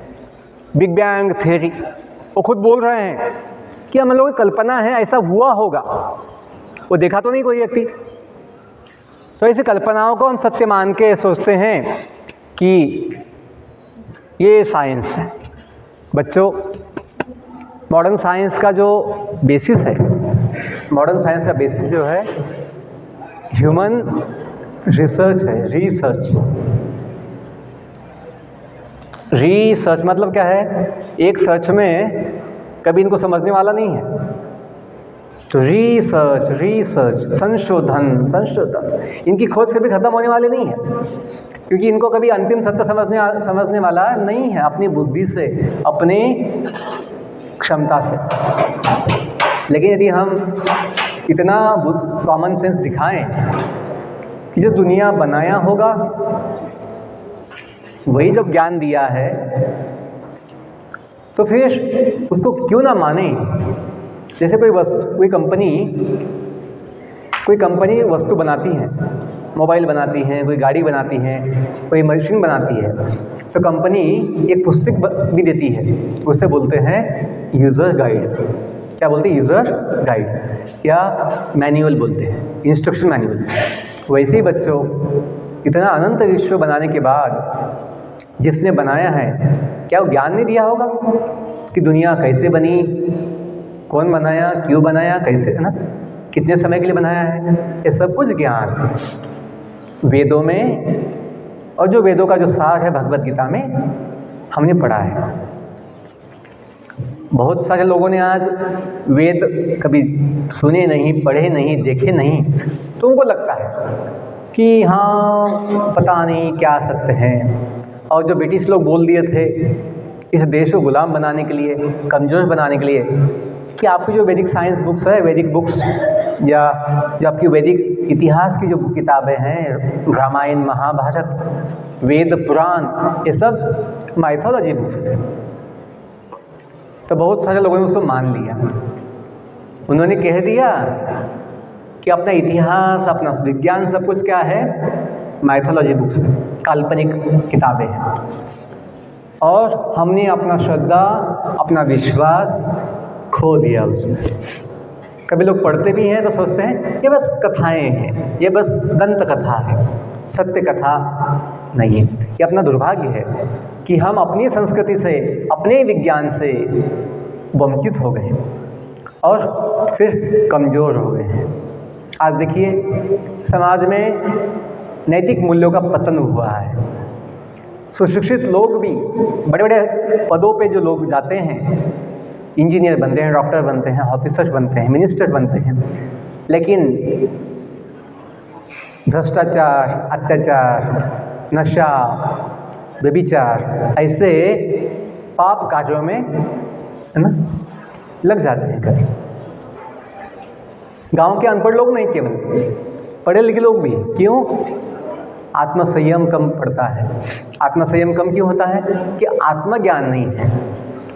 बिग बैंग थ्योरी, वो खुद बोल रहे हैं कि हम लोगों की कल्पना है, ऐसा हुआ होगा। वो देखा तो नहीं कोई व्यक्ति। तो ऐसी कल्पनाओं को हम सत्य मान के सोचते हैं कि ये साइंस है। बच्चों, मॉडर्न साइंस का जो बेसिस है, मॉडर्न साइंस का बेसिस जो है ह्यूमन रिसर्च है। रिसर्च मतलब क्या है? एक सर्च में कभी इनको समझने वाला नहीं है। तो रिसर्च संशोधन, इनकी खोज कभी खत्म होने वाली नहीं है, क्योंकि इनको कभी अंतिम सत्य समझने वाला नहीं है। अपनी बुद्धि से, अपनी क्षमता से। लेकिन यदि हम इतना कॉमन सेंस दिखाएं कि जो दुनिया बनाया होगा वही जब ज्ञान दिया है, तो फिर उसको क्यों ना माने। जैसे कोई कंपनी वस्तु बनाती है, मोबाइल बनाती है, कोई गाड़ी बनाती है, कोई मशीन बनाती है, तो कंपनी एक पुस्तक भी देती है, उससे बोलते हैं यूज़र गाइड। क्या बोलते हैं? यूज़र गाइड या मैनुअल बोलते हैं, इंस्ट्रक्शन मैनुअल। वैसे ही बच्चों, इतना अनंत विश्व बनाने के बाद जिसने बनाया है, क्या वो ज्ञान नहीं दिया होगा कि दुनिया कैसे बनी, कौन बनाया, क्यों बनाया, कैसे, है ना, कितने समय के लिए बनाया है? ये सब कुछ ज्ञान वेदों में, और जो वेदों का जो सार है भगवद गीता में हमने पढ़ा है। बहुत सारे लोगों ने आज वेद कभी सुने नहीं, पढ़े नहीं, देखे नहीं, तो उनको लगता है कि हाँ पता नहीं क्या सत्य है। और जो ब्रिटिश लोग बोल दिए थे इस देश को गुलाम बनाने के लिए, कमज़ोर बनाने के लिए, कि आपकी जो वैदिक साइंस बुक्स है, वैदिक बुक्स, या जो आपकी वैदिक इतिहास की जो किताबें हैं, रामायण, महाभारत, वेद, पुराण, ये सब माइथोलॉजी बुक्स हैं। तो बहुत सारे लोगों ने उसको मान लिया। उन्होंने कह दिया कि अपना इतिहास, अपना विज्ञान, सब कुछ क्या है? माइथोलॉजी बुक्स है, काल्पनिक किताबें हैं। और हमने अपना श्रद्धा, अपना विश्वास खो दिया उसमें। कभी लोग पढ़ते भी हैं तो सोचते हैं ये बस कथाएं हैं, ये बस दंत कथा है, सत्य कथा नहीं है। ये अपना दुर्भाग्य है कि हम अपनी संस्कृति से, अपने विज्ञान से वंचित हो गए और फिर कमज़ोर हो गए हैं। आज देखिए समाज में नैतिक मूल्यों का पतन हुआ है। सुशिक्षित लोग भी, बड़े बड़े पदों पे जो लोग जाते हैं, इंजीनियर बनते हैं, डॉक्टर बनते हैं, ऑफिसर बनते हैं, मिनिस्टर बनते हैं, लेकिन भ्रष्टाचार, अत्याचार, नशा, व्यभिचार, ऐसे पाप कार्यों में, है ना, लग जाते हैं। कभी गांव के अनपढ़ लोग नहीं, केवल पढ़े लिखे लोग भी। क्यों? आत्मसंयम कम पड़ता है। आत्मसंयम कम क्यों होता है? कि आत्मज्ञान नहीं है।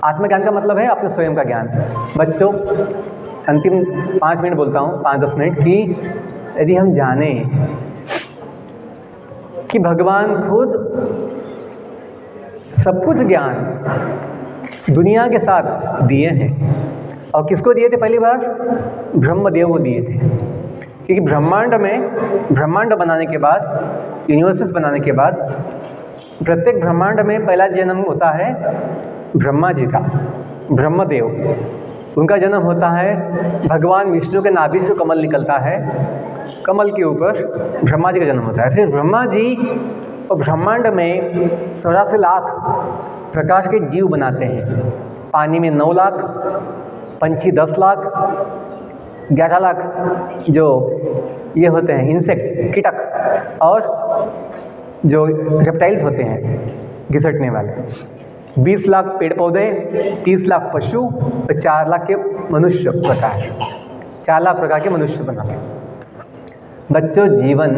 आत्मज्ञान का मतलब है अपने स्वयं का ज्ञान। बच्चों, अंतिम 5 मिनट बोलता हूँ, 5-10 मिनट, कि यदि हम जानें कि भगवान खुद सब कुछ ज्ञान दुनिया के साथ दिए हैं, और किसको दिए थे? पहली बार ब्रह्मदेव को दिए थे। क्योंकि ब्रह्मांड बनाने के बाद, यूनिवर्सेस बनाने के बाद, प्रत्येक ब्रह्मांड में पहला जन्म होता है ब्रह्मा जी का, ब्रह्मदेव। उनका जन्म होता है भगवान विष्णु के नाभि से कमल निकलता है, कमल के ऊपर ब्रह्मा जी का जन्म होता है। फिर ब्रह्मा जी और ब्रह्मांड में 84 लाख प्रकाश के जीव बनाते हैं। पानी में 9 लाख, पंछी 10 लाख, 11 लाख जो ये होते हैं इंसेक्ट्स, कीटक, और जो रेप्टाइल्स होते हैं घिसटने वाले, 20 लाख पेड़ पौधे, 30 लाख पशु और 4 लाख के मनुष्य प्रकार, 4 लाख प्रकार के मनुष्य बनाते हैं। बच्चों, जीवन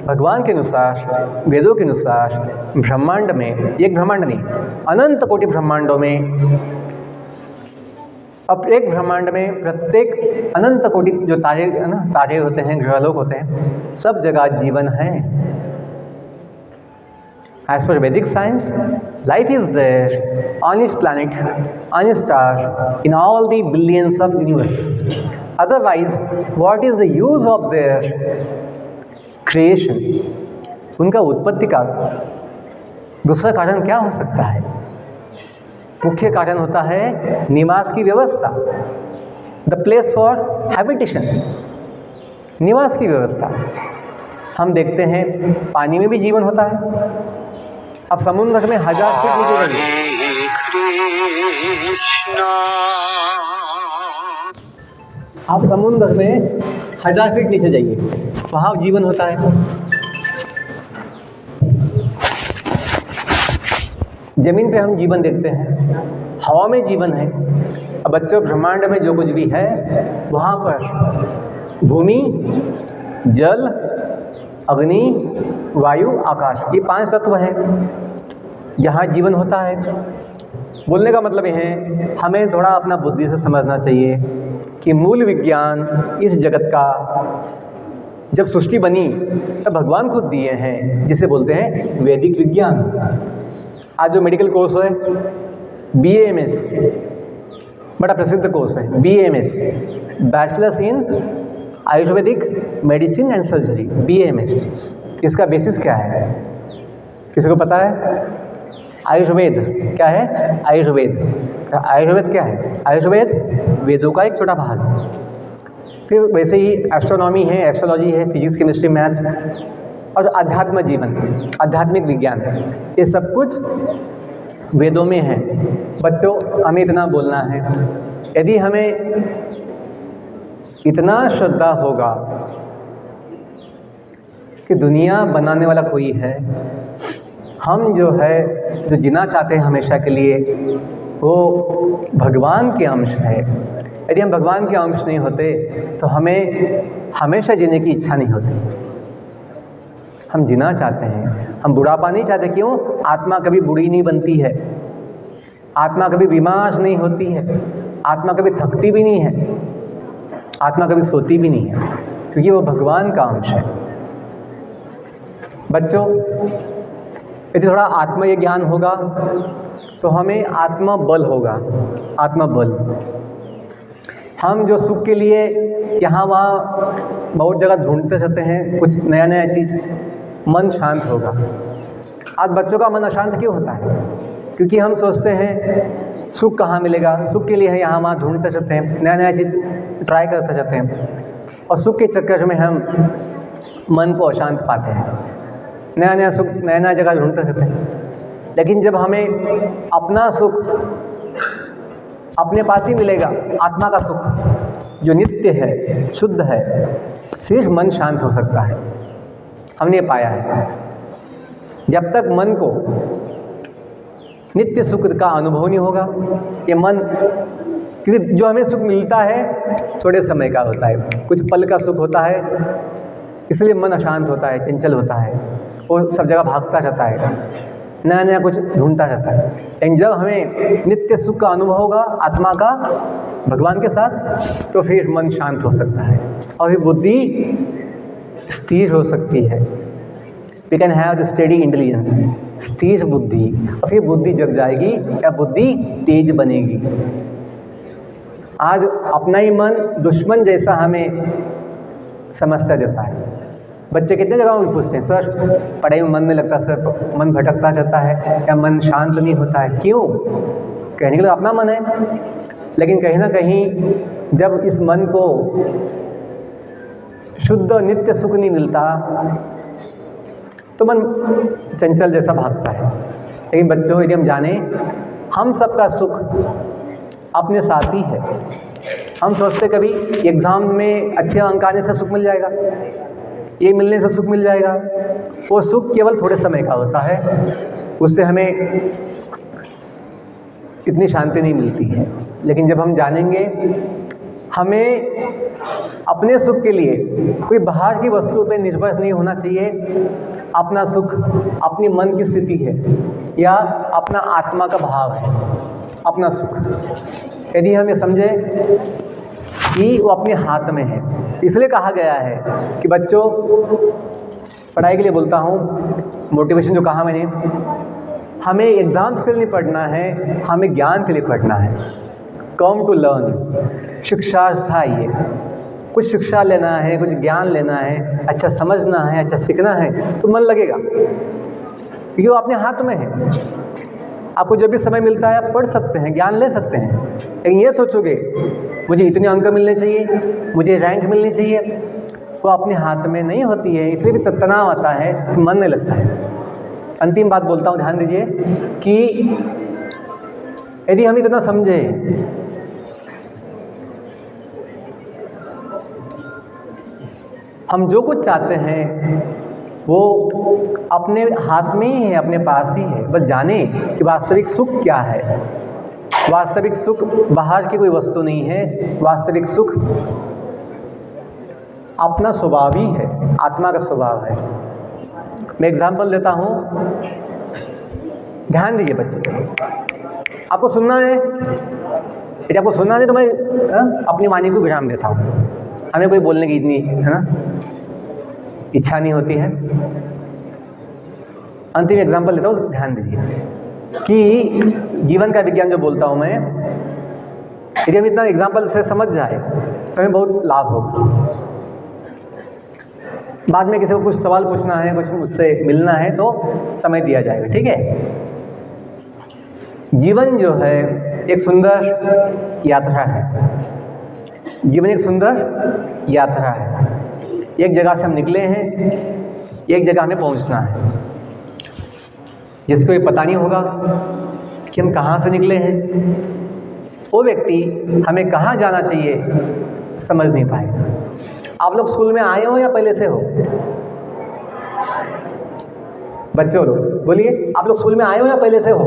भगवान के अनुसार, वेदों के अनुसार ब्रह्मांड में, एक ब्रह्मांड नहीं, अनंत कोटि ब्रह्मांडों में, अब एक ब्रह्मांड में प्रत्येक अनंत कोटि जो तारे है ना, तारे होते हैं, ग्रहलोक होते हैं, सब जगह जीवन है। As per Vedic science, life is there on this planet, on this star, in all the billions of universes. Otherwise, what is the use of their creation? उनका उत्पत्ति का दूसरा कारण क्या हो सकता है? मुख्य कारण होता है निवास की व्यवस्था, द प्लेस फॉर हैबिटेशन, निवास की व्यवस्था। हम देखते हैं पानी में भी जीवन होता है। अब समुद्र में 1000 फीट नीचे जाइए, आप समुद्र में 1000 फीट नीचे जाइए, वहाँ जीवन होता है। जमीन पे हम जीवन देखते हैं, हवा में जीवन है। अब बच्चों, ब्रह्मांड में जो कुछ भी है वहाँ पर भूमि, जल, अग्नि, वायु, आकाश, ये 5 तत्व हैं जहाँ जीवन होता है। बोलने का मतलब ये है, हमें थोड़ा अपना बुद्धि से समझना चाहिए कि मूल विज्ञान इस जगत का जब सृष्टि बनी तब भगवान खुद दिए हैं, जिसे बोलते हैं वैदिक विज्ञान। आज जो मेडिकल कोर्स है BAMS, बड़ा प्रसिद्ध कोर्स है BAMS, bachelors in Ayurvedic medicine and surgery, BAMS। इसका बेसिस क्या है? किसी को पता है? आयुर्वेद क्या है? आयुर्वेद क्या है? आयुर्वेद वेदों का एक छोटा भाग। फिर वैसे ही एस्ट्रोनॉमी है, एस्ट्रोलॉजी है, फिजिक्स, केमिस्ट्री, मैथ्स, और अध्यात्म जीवन, आध्यात्मिक विज्ञान, ये सब कुछ वेदों में है। बच्चों, हमें इतना बोलना है, यदि हमें इतना श्रद्धा होगा कि दुनिया बनाने वाला कोई है, हम जो है जो जीना चाहते हैं हमेशा के लिए, वो भगवान के अंश है। यदि हम भगवान के अंश नहीं होते तो हमें हमेशा जीने की इच्छा नहीं होती। हम जीना चाहते हैं, हम बुढ़ापा नहीं चाहते। क्यों? आत्मा कभी बुढ़ी नहीं बनती है, आत्मा कभी बीमार नहीं होती है, आत्मा कभी थकती भी नहीं है, आत्मा कभी सोती भी नहीं है, क्योंकि वो भगवान का अंश है। बच्चों, यदि थोड़ा आत्म ज्ञान होगा तो हमें आत्मा बल होगा, आत्मा बल। हम जो सुख के लिए यहाँ वहाँ बहुत जगह ढूंढते रहते हैं कुछ नया नया चीज़, मन शांत होगा। आज बच्चों का मन अशांत क्यों होता है? क्योंकि हम सोचते हैं सुख कहाँ मिलेगा, सुख के लिए यहाँ वहाँ ढूंढते रहते हैं, नया नया चीज़ ट्राई करते रहते हैं, और सुख के चक्कर में हम मन को अशांत पाते हैं, नया नया सुख नया नया जगह ढूंढते रहते हैं। लेकिन जब हमें अपना सुख अपने पास ही मिलेगा, आत्मा का सुख जो नित्य है, शुद्ध है, फिर मन शांत हो सकता है। हमने पाया है, जब तक मन को नित्य सुख का अनुभव नहीं होगा, ये मन, क्योंकि जो हमें सुख मिलता है थोड़े समय का होता है, कुछ पल का सुख होता है, इसलिए मन अशांत होता है, चंचल होता है, वो सब जगह भागता रहता है, नया नया कुछ ढूंढता रहता है। लेकिन जब हमें नित्य सुख का अनुभव होगा आत्मा का भगवान के साथ, तो फिर मन शांत हो सकता है और फिर बुद्धि स्थिर हो सकती है। We can have the steady intelligence, स्थिर बुद्धि, और फिर बुद्धि जग जाएगी या बुद्धि तेज बनेगी। आज अपना ही मन दुश्मन जैसा हमें समस्या देता है। बच्चे कितने जगह में पूछते हैं, सर पढ़ाई में मन नहीं लगता, सर मन भटकता रहता है, या मन शांत नहीं होता है, क्यों? कहने के लिए अपना मन है, लेकिन कहीं ना कहीं जब इस मन को शुद्ध नित्य सुख नहीं मिलता तो मन चंचल जैसा भागता है। लेकिन बच्चों, यदि हम जाने हम सबका सुख अपने साथ ही है। हम सोचते कभी एग्ज़ाम में अच्छे अंक आने से सुख मिल जाएगा, ये मिलने से सुख मिल जाएगा। वो सुख केवल थोड़े समय का होता है, उससे हमें इतनी शांति नहीं मिलती है। लेकिन जब हम जानेंगे हमें अपने सुख के लिए कोई बाहर की वस्तु पर निर्भर नहीं होना चाहिए, अपना सुख अपनी मन की स्थिति है या अपना आत्मा का भाव है, अपना सुख। यदि हम ये समझे कि वो अपने हाथ में है, इसलिए कहा गया है कि बच्चों, पढ़ाई के लिए बोलता हूँ, मोटिवेशन जो कहा मैंने, हमें एग्ज़ाम्स के लिए नहीं पढ़ना है, हमें ज्ञान के लिए पढ़ना है। कम टू लर्न, शिक्षार्थ था ये, कुछ शिक्षा लेना है, कुछ ज्ञान लेना है, अच्छा समझना है, अच्छा सीखना है, तो मन लगेगा, क्योंकि वो अपने हाथ में है। आपको जब भी समय मिलता है आप पढ़ सकते हैं, ज्ञान ले सकते हैं। लेकिन ये सोचोगे मुझे इतने अंक मिलने चाहिए, मुझे रैंक मिलनी चाहिए, वो अपने हाथ में नहीं होती है, इसलिए भी तनाव आता है, मन नहीं लगता है। अंतिम बात बोलता हूँ, ध्यान दीजिए कि यदि हम इतना समझे हम जो कुछ चाहते हैं वो अपने हाथ में ही है, अपने पास ही है। बस जाने कि वास्तविक सुख क्या है। वास्तविक सुख बाहर की कोई वस्तु नहीं है, वास्तविक सुख अपना स्वभाव ही है, आत्मा का स्वभाव है। मैं एग्जाम्पल देता हूँ, ध्यान दीजिए बच्चे, आपको सुनना है, यदि आपको सुनना है तो मैं अपनी वाणी को विराम देता हूँ। हमें कोई बोलने की इतनी है ना इच्छा नहीं होती है। अंतिम एग्जाम्पल लेता हूँ, ध्यान दीजिए कि जीवन का विज्ञान जो बोलता हूँ मैं, यदि हम इतना एग्जाम्पल से समझ जाए तो हमें बहुत लाभ होगा। बाद में किसी को कुछ सवाल पूछना है, कुछ मुझसे मिलना है तो समय दिया जाएगा, ठीक है। जीवन जो है एक सुंदर यात्रा है। जीवन एक सुंदर यात्रा है। एक जगह से हम निकले हैं, एक जगह हमें पहुंचना है, जिसको ये पता नहीं होगा कि हम कहाँ से निकले हैं, वो व्यक्ति हमें कहाँ जाना चाहिए समझ नहीं पाएगा। आप लोग स्कूल में आए हो या पहले से हो? बच्चों लोग बोलिए, आप लोग स्कूल में आए हो या पहले से हो?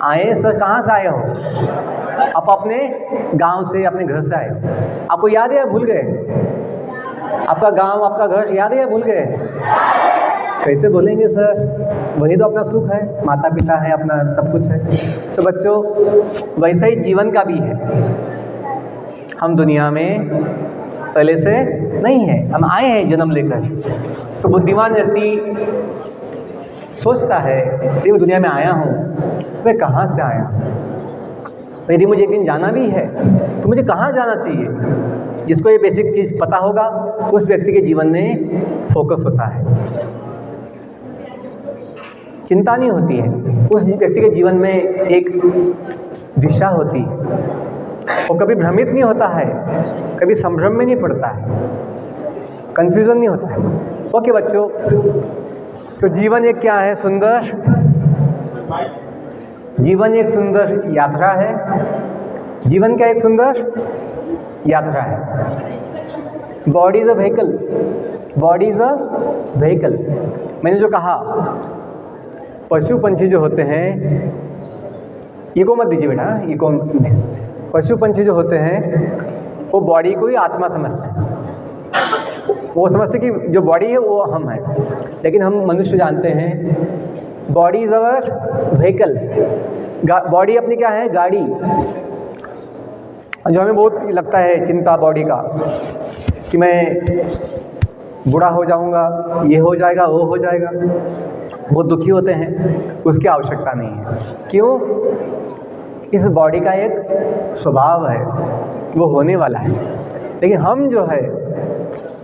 आए सर, कहाँ से आए हो? आप अपने गांव से, अपने घर से आए हो। आपको याद है या भूल गए? आपका गांव, आपका घर याद है या भूल गए? कैसे बोलेंगे सर, वही तो अपना सुख है, माता पिता है, अपना सब कुछ है। तो बच्चों, वैसा ही जीवन का भी है। हम दुनिया में पहले से नहीं है, हम आए हैं जन्म लेकर। तो बुद्धिमान व्यक्ति सोचता है कि मैं दुनिया में आया हूँ, मैं कहाँ से आया हूँ। यदि मुझे एक दिन जाना भी है तो मुझे कहाँ जाना चाहिए। जिसको ये बेसिक चीज़ पता होगा उस व्यक्ति के जीवन में फोकस होता है, चिंता नहीं होती है। उस व्यक्ति के जीवन में एक दिशा होती है। वो कभी भ्रमित नहीं होता है, कभी संभ्रम में नहीं पड़ता है, कंफ्यूजन नहीं होता है। ओके बच्चों, तो जीवन एक क्या है? सुंदर जीवन एक सुंदर यात्रा है। जीवन क्या एक सुंदर यात्रा है। Body is a vehicle, body is a vehicle. मैंने जो कहा, पशु पंछी जो होते हैं, इको मत दीजिए बेटा, इको। पशु पंछी जो होते हैं वो बॉडी को ही आत्मा समझते हैं। वो समझते कि जो बॉडी है वो हम हैं, लेकिन हम मनुष्य जानते हैं body is our vehicle. Body अपनी क्या है? गाड़ी। जो हमें बहुत लगता है चिंता बॉडी का कि मैं बूढ़ा हो जाऊंगा, ये हो जाएगा, वो हो जाएगा, बहुत दुखी होते हैं। उसकी आवश्यकता नहीं है। क्यों? इस बॉडी का एक स्वभाव है, वो होने वाला है। लेकिन हम जो है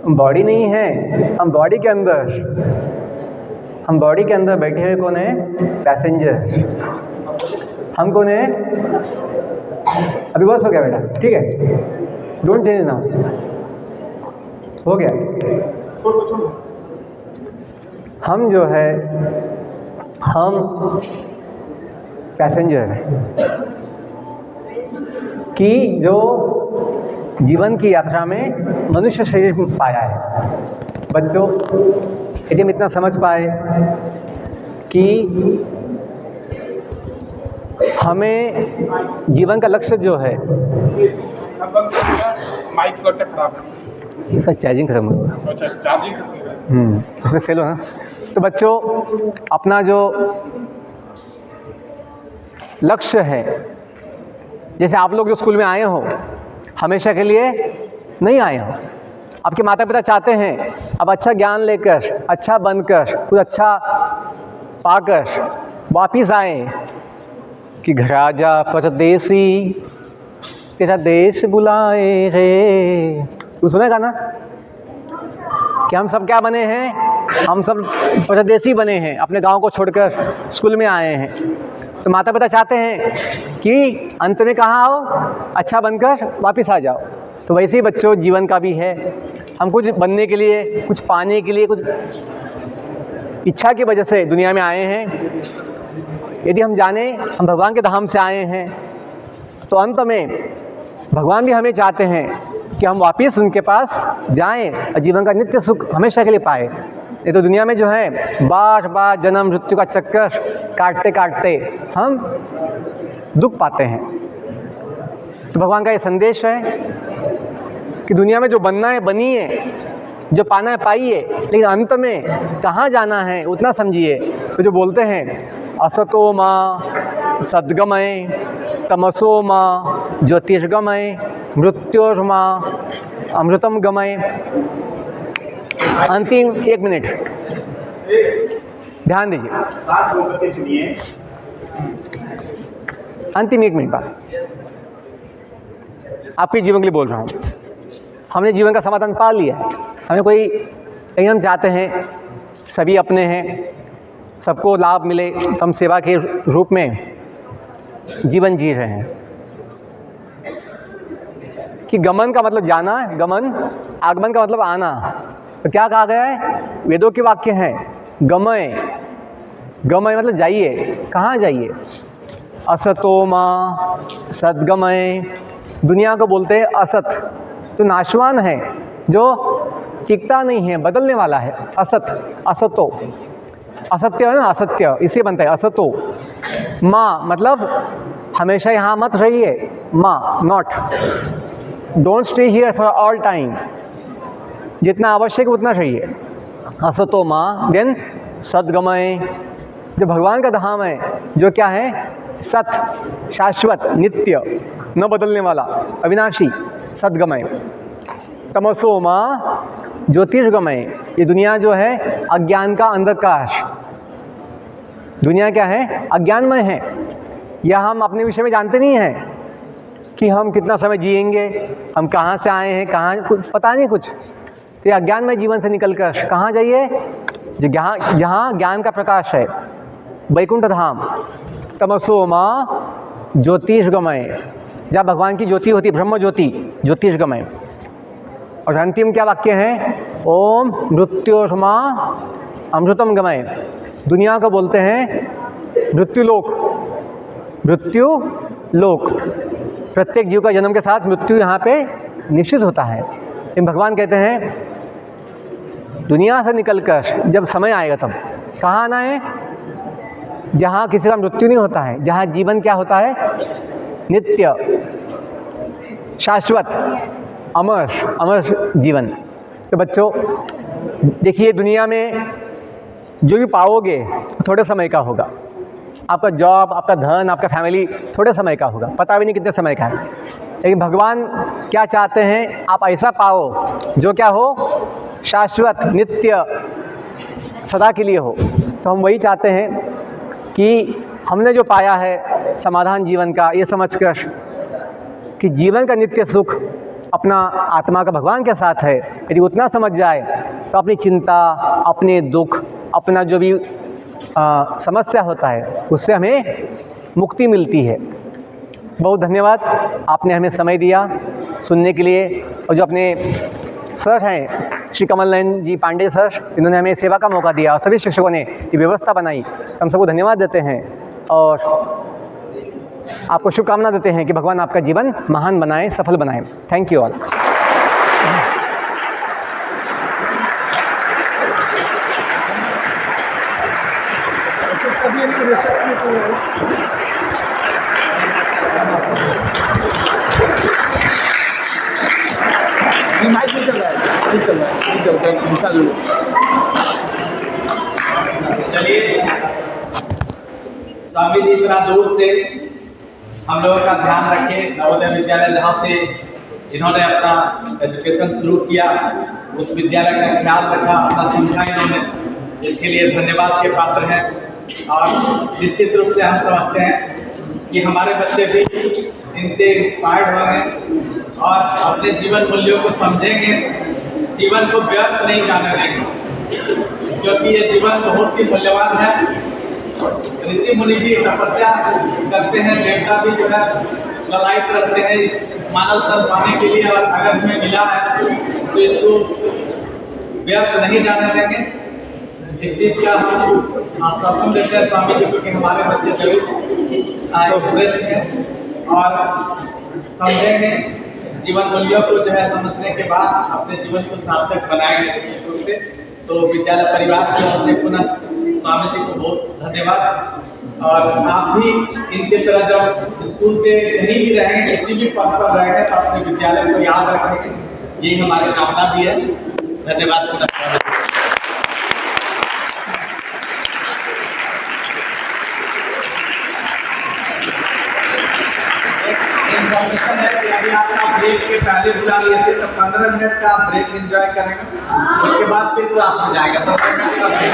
बॉडी नहीं है, हम बॉडी के अंदर बैठे हुए कौन है? पैसेंजर। हम कौन है? अभी बस हो गया बेटा, ठीक है, डोंट चेंज नाउ, हो गया। हम जो है हम पैसेंजर हैं कि जो जीवन की यात्रा में मनुष्य शरीर पाया है। बच्चों यदि हम इतना समझ पाए कि हमें जीवन का लक्ष्य जो है, माइक खराब है, इसका चार्जिंग खत्म हुआ, चार्जिंग इसमें सेल हो ना। तो बच्चों अपना जो लक्ष्य है, जैसे आप लोग जो स्कूल में आए हो हमेशा के लिए नहीं आए हो। आपके माता पिता चाहते हैं अब अच्छा ज्ञान लेकर, अच्छा बनकर, कुछ अच्छा पाकर वापिस आए कि घर आजा परदेसी तेरा देश बुलाए रे। तू सुनेगा ना कि हम सब क्या बने हैं? हम सब परदेसी बने हैं, अपने गांव को छोड़कर स्कूल में आए हैं। तो माता पिता चाहते हैं कि अंत में कहाँ आओ? अच्छा बनकर वापस आ जाओ। तो वैसे ही बच्चों जीवन का भी है। हम कुछ बनने के लिए, कुछ पाने के लिए, कुछ इच्छा की वजह से दुनिया में आए हैं। यदि हम जाने हम भगवान के धाम से आए हैं तो अंत में भगवान भी हमें चाहते हैं कि हम वापस उनके पास जाएं और जीवन का नित्य सुख हमेशा के लिए पाए। ये तो दुनिया में जो है बार बार जन्म मृत्यु का चक्कर काटते काटते हम दुख पाते हैं। तो भगवान का ये संदेश है कि दुनिया में जो बनना है बनिए, जो पाना है पाइए, लेकिन अंत में कहाँ जाना है उतना समझिए। तो जो बोलते हैं असतो मां सद्गमय तमसो मां ज्योतिर्गमय मृत्योर्मा अमृतम गमय। अंतिम 1 मिनट ध्यान दीजिए, सुनिए। अंतिम 1 मिनट बाद आपके जीवन के लिए बोल रहा हूँ। हमने जीवन का समाधान पा लिया है। हमें कोई लेकिन हम चाहते हैं सभी अपने हैं, सबको लाभ मिले, तो हम सेवा के रूप में जीवन जी रहे हैं। कि गमन का मतलब जाना, गमन, आगमन का मतलब आना। तो क्या कहा गया है? वेदों के वाक्य हैं गमय, गमय मतलब जाइए। कहाँ जाइए? असतो मां सद्गमय। दुनिया को बोलते हैं असत, तो नाशवान है, जो टिकता नहीं है, बदलने वाला है। असत, असतो, असत्य है ना, असत्य इसे बनता है असतो। माँ मतलब हमेशा यहाँ मत रहिए, माँ not, don't stay here for all time, जितना आवश्यक उतना रहिए। असतो माँ। देन सद्गमय, जो भगवान का धाम है, जो क्या है? सत, शाश्वत, नित्य, न बदलने वाला, अविनाशी, सद्गमय। तमसो माँ ज्योतिर्गमय। ये दुनिया जो है अज्ञान का अंधकार, दुनिया क्या है? अज्ञानमय है। यह हम अपने विषय में जानते नहीं हैं कि हम कितना समय जिएंगे, हम कहाँ से आए हैं, कहाँ, कुछ पता नहीं कुछ। तो ये अज्ञानमय जीवन से निकलकर कहाँ जाइए? जो यहाँ ज्ञान का प्रकाश है, वैकुंठ धाम। तमसो माँ ज्योतिर्गमय, जहाँ भगवान की ज्योति होती है, ब्रह्म ज्योति, ज्योतिर्गमय। और अंतिम क्या वाक्य है? ओम मृत्योर्मा अमृतम गमय। दुनिया को बोलते हैं मृत्युलोक, मृत्युलोक। प्रत्येक जीव का जन्म के साथ मृत्यु यहाँ पे निश्चित होता है। लेकिन भगवान कहते हैं दुनिया से निकलकर जब समय आएगा तब कहाँ आना है? जहाँ किसी का मृत्यु नहीं होता है, जहाँ जीवन क्या होता है? नित्य, शाश्वत, अमर, अमर जीवन। तो बच्चों देखिए, दुनिया में जो भी पाओगे थोड़े समय का होगा। आपका जॉब, आपका धन, आपका फैमिली थोड़े समय का होगा, पता भी नहीं कितने समय का है। लेकिन भगवान क्या चाहते हैं, आप ऐसा पाओ जो क्या हो, शाश्वत, नित्य, सदा के लिए हो। तो हम वही चाहते हैं कि हमने जो पाया है समाधान जीवन का, ये समझकर कि जीवन का नित्य सुख अपना आत्मा का भगवान के साथ है, यदि उतना समझ जाए तो अपनी चिंता, अपने दुख, अपना जो भी समस्या होता है उससे हमें मुक्ति मिलती है। बहुत धन्यवाद, आपने हमें समय दिया सुनने के लिए। और जो अपने सर हैं श्री कमल नयन जी पांडे सर, इन्होंने हमें सेवा का मौका दिया और सभी शिक्षकों ने ये व्यवस्था बनाई, हम सबको धन्यवाद देते हैं और आपको शुभकामना देते हैं कि भगवान आपका जीवन महान बनाए, सफल बनाए। Thank you all. चलिए, स्वामी जी इतना दूर से हम लोगों का ध्यान रखे, नवोदय विद्यालय जहाँ से इन्होंने अपना एजुकेशन शुरू किया, उस विद्यालय का ख्याल रखा, अपना सीखा इन्होंने, इसके लिए धन्यवाद के पात्र हैं। और निश्चित रूप से हम समझते हैं कि हमारे बच्चे भी इनसे इंस्पायर्ड होंगे और अपने जीवन मूल्यों को समझेंगे, जीवन को व्यर्थ नहीं जाने देंगे, क्योंकि ये जीवन बहुत ही मूल्यवान है। ऋषि मुनि भी तपस्या करते हैं, देवता भी जो है ललायित रहते हैं इस मानव तन पाने के लिए, और अगर हमें मिला है तो इसको व्यर्थ नहीं जाने देंगे। इस चीज़ का हम आश्वासन देते हैं स्वामी जी, क्योंकि हमारे बच्चे जरूर प्रेस हैं और समझेंगे जीवन मूल्यों को जो है समझने के बाद अपने जीवन को सार्थक बनाएंगे। तो विद्यालय परिवार की ओर से पुनः स्वामी जी को बहुत धन्यवाद। और आप भी इनके तरह जब स्कूल से कहीं भी रहेंगे, किसी भी पद पर रहेंगे, तो अपने विद्यालय को याद रखेंगे, यही हमारी कामना भी है। धन्यवाद। इन्फॉर्मेशन है कि अभी आपका ब्रेक के पहले बुला लिए थे, तो 15 मिनट का ब्रेक एंजॉय करेंगे, उसके बाद फिर क्लास में जाएगा। 15 मिनट का ब्रेक।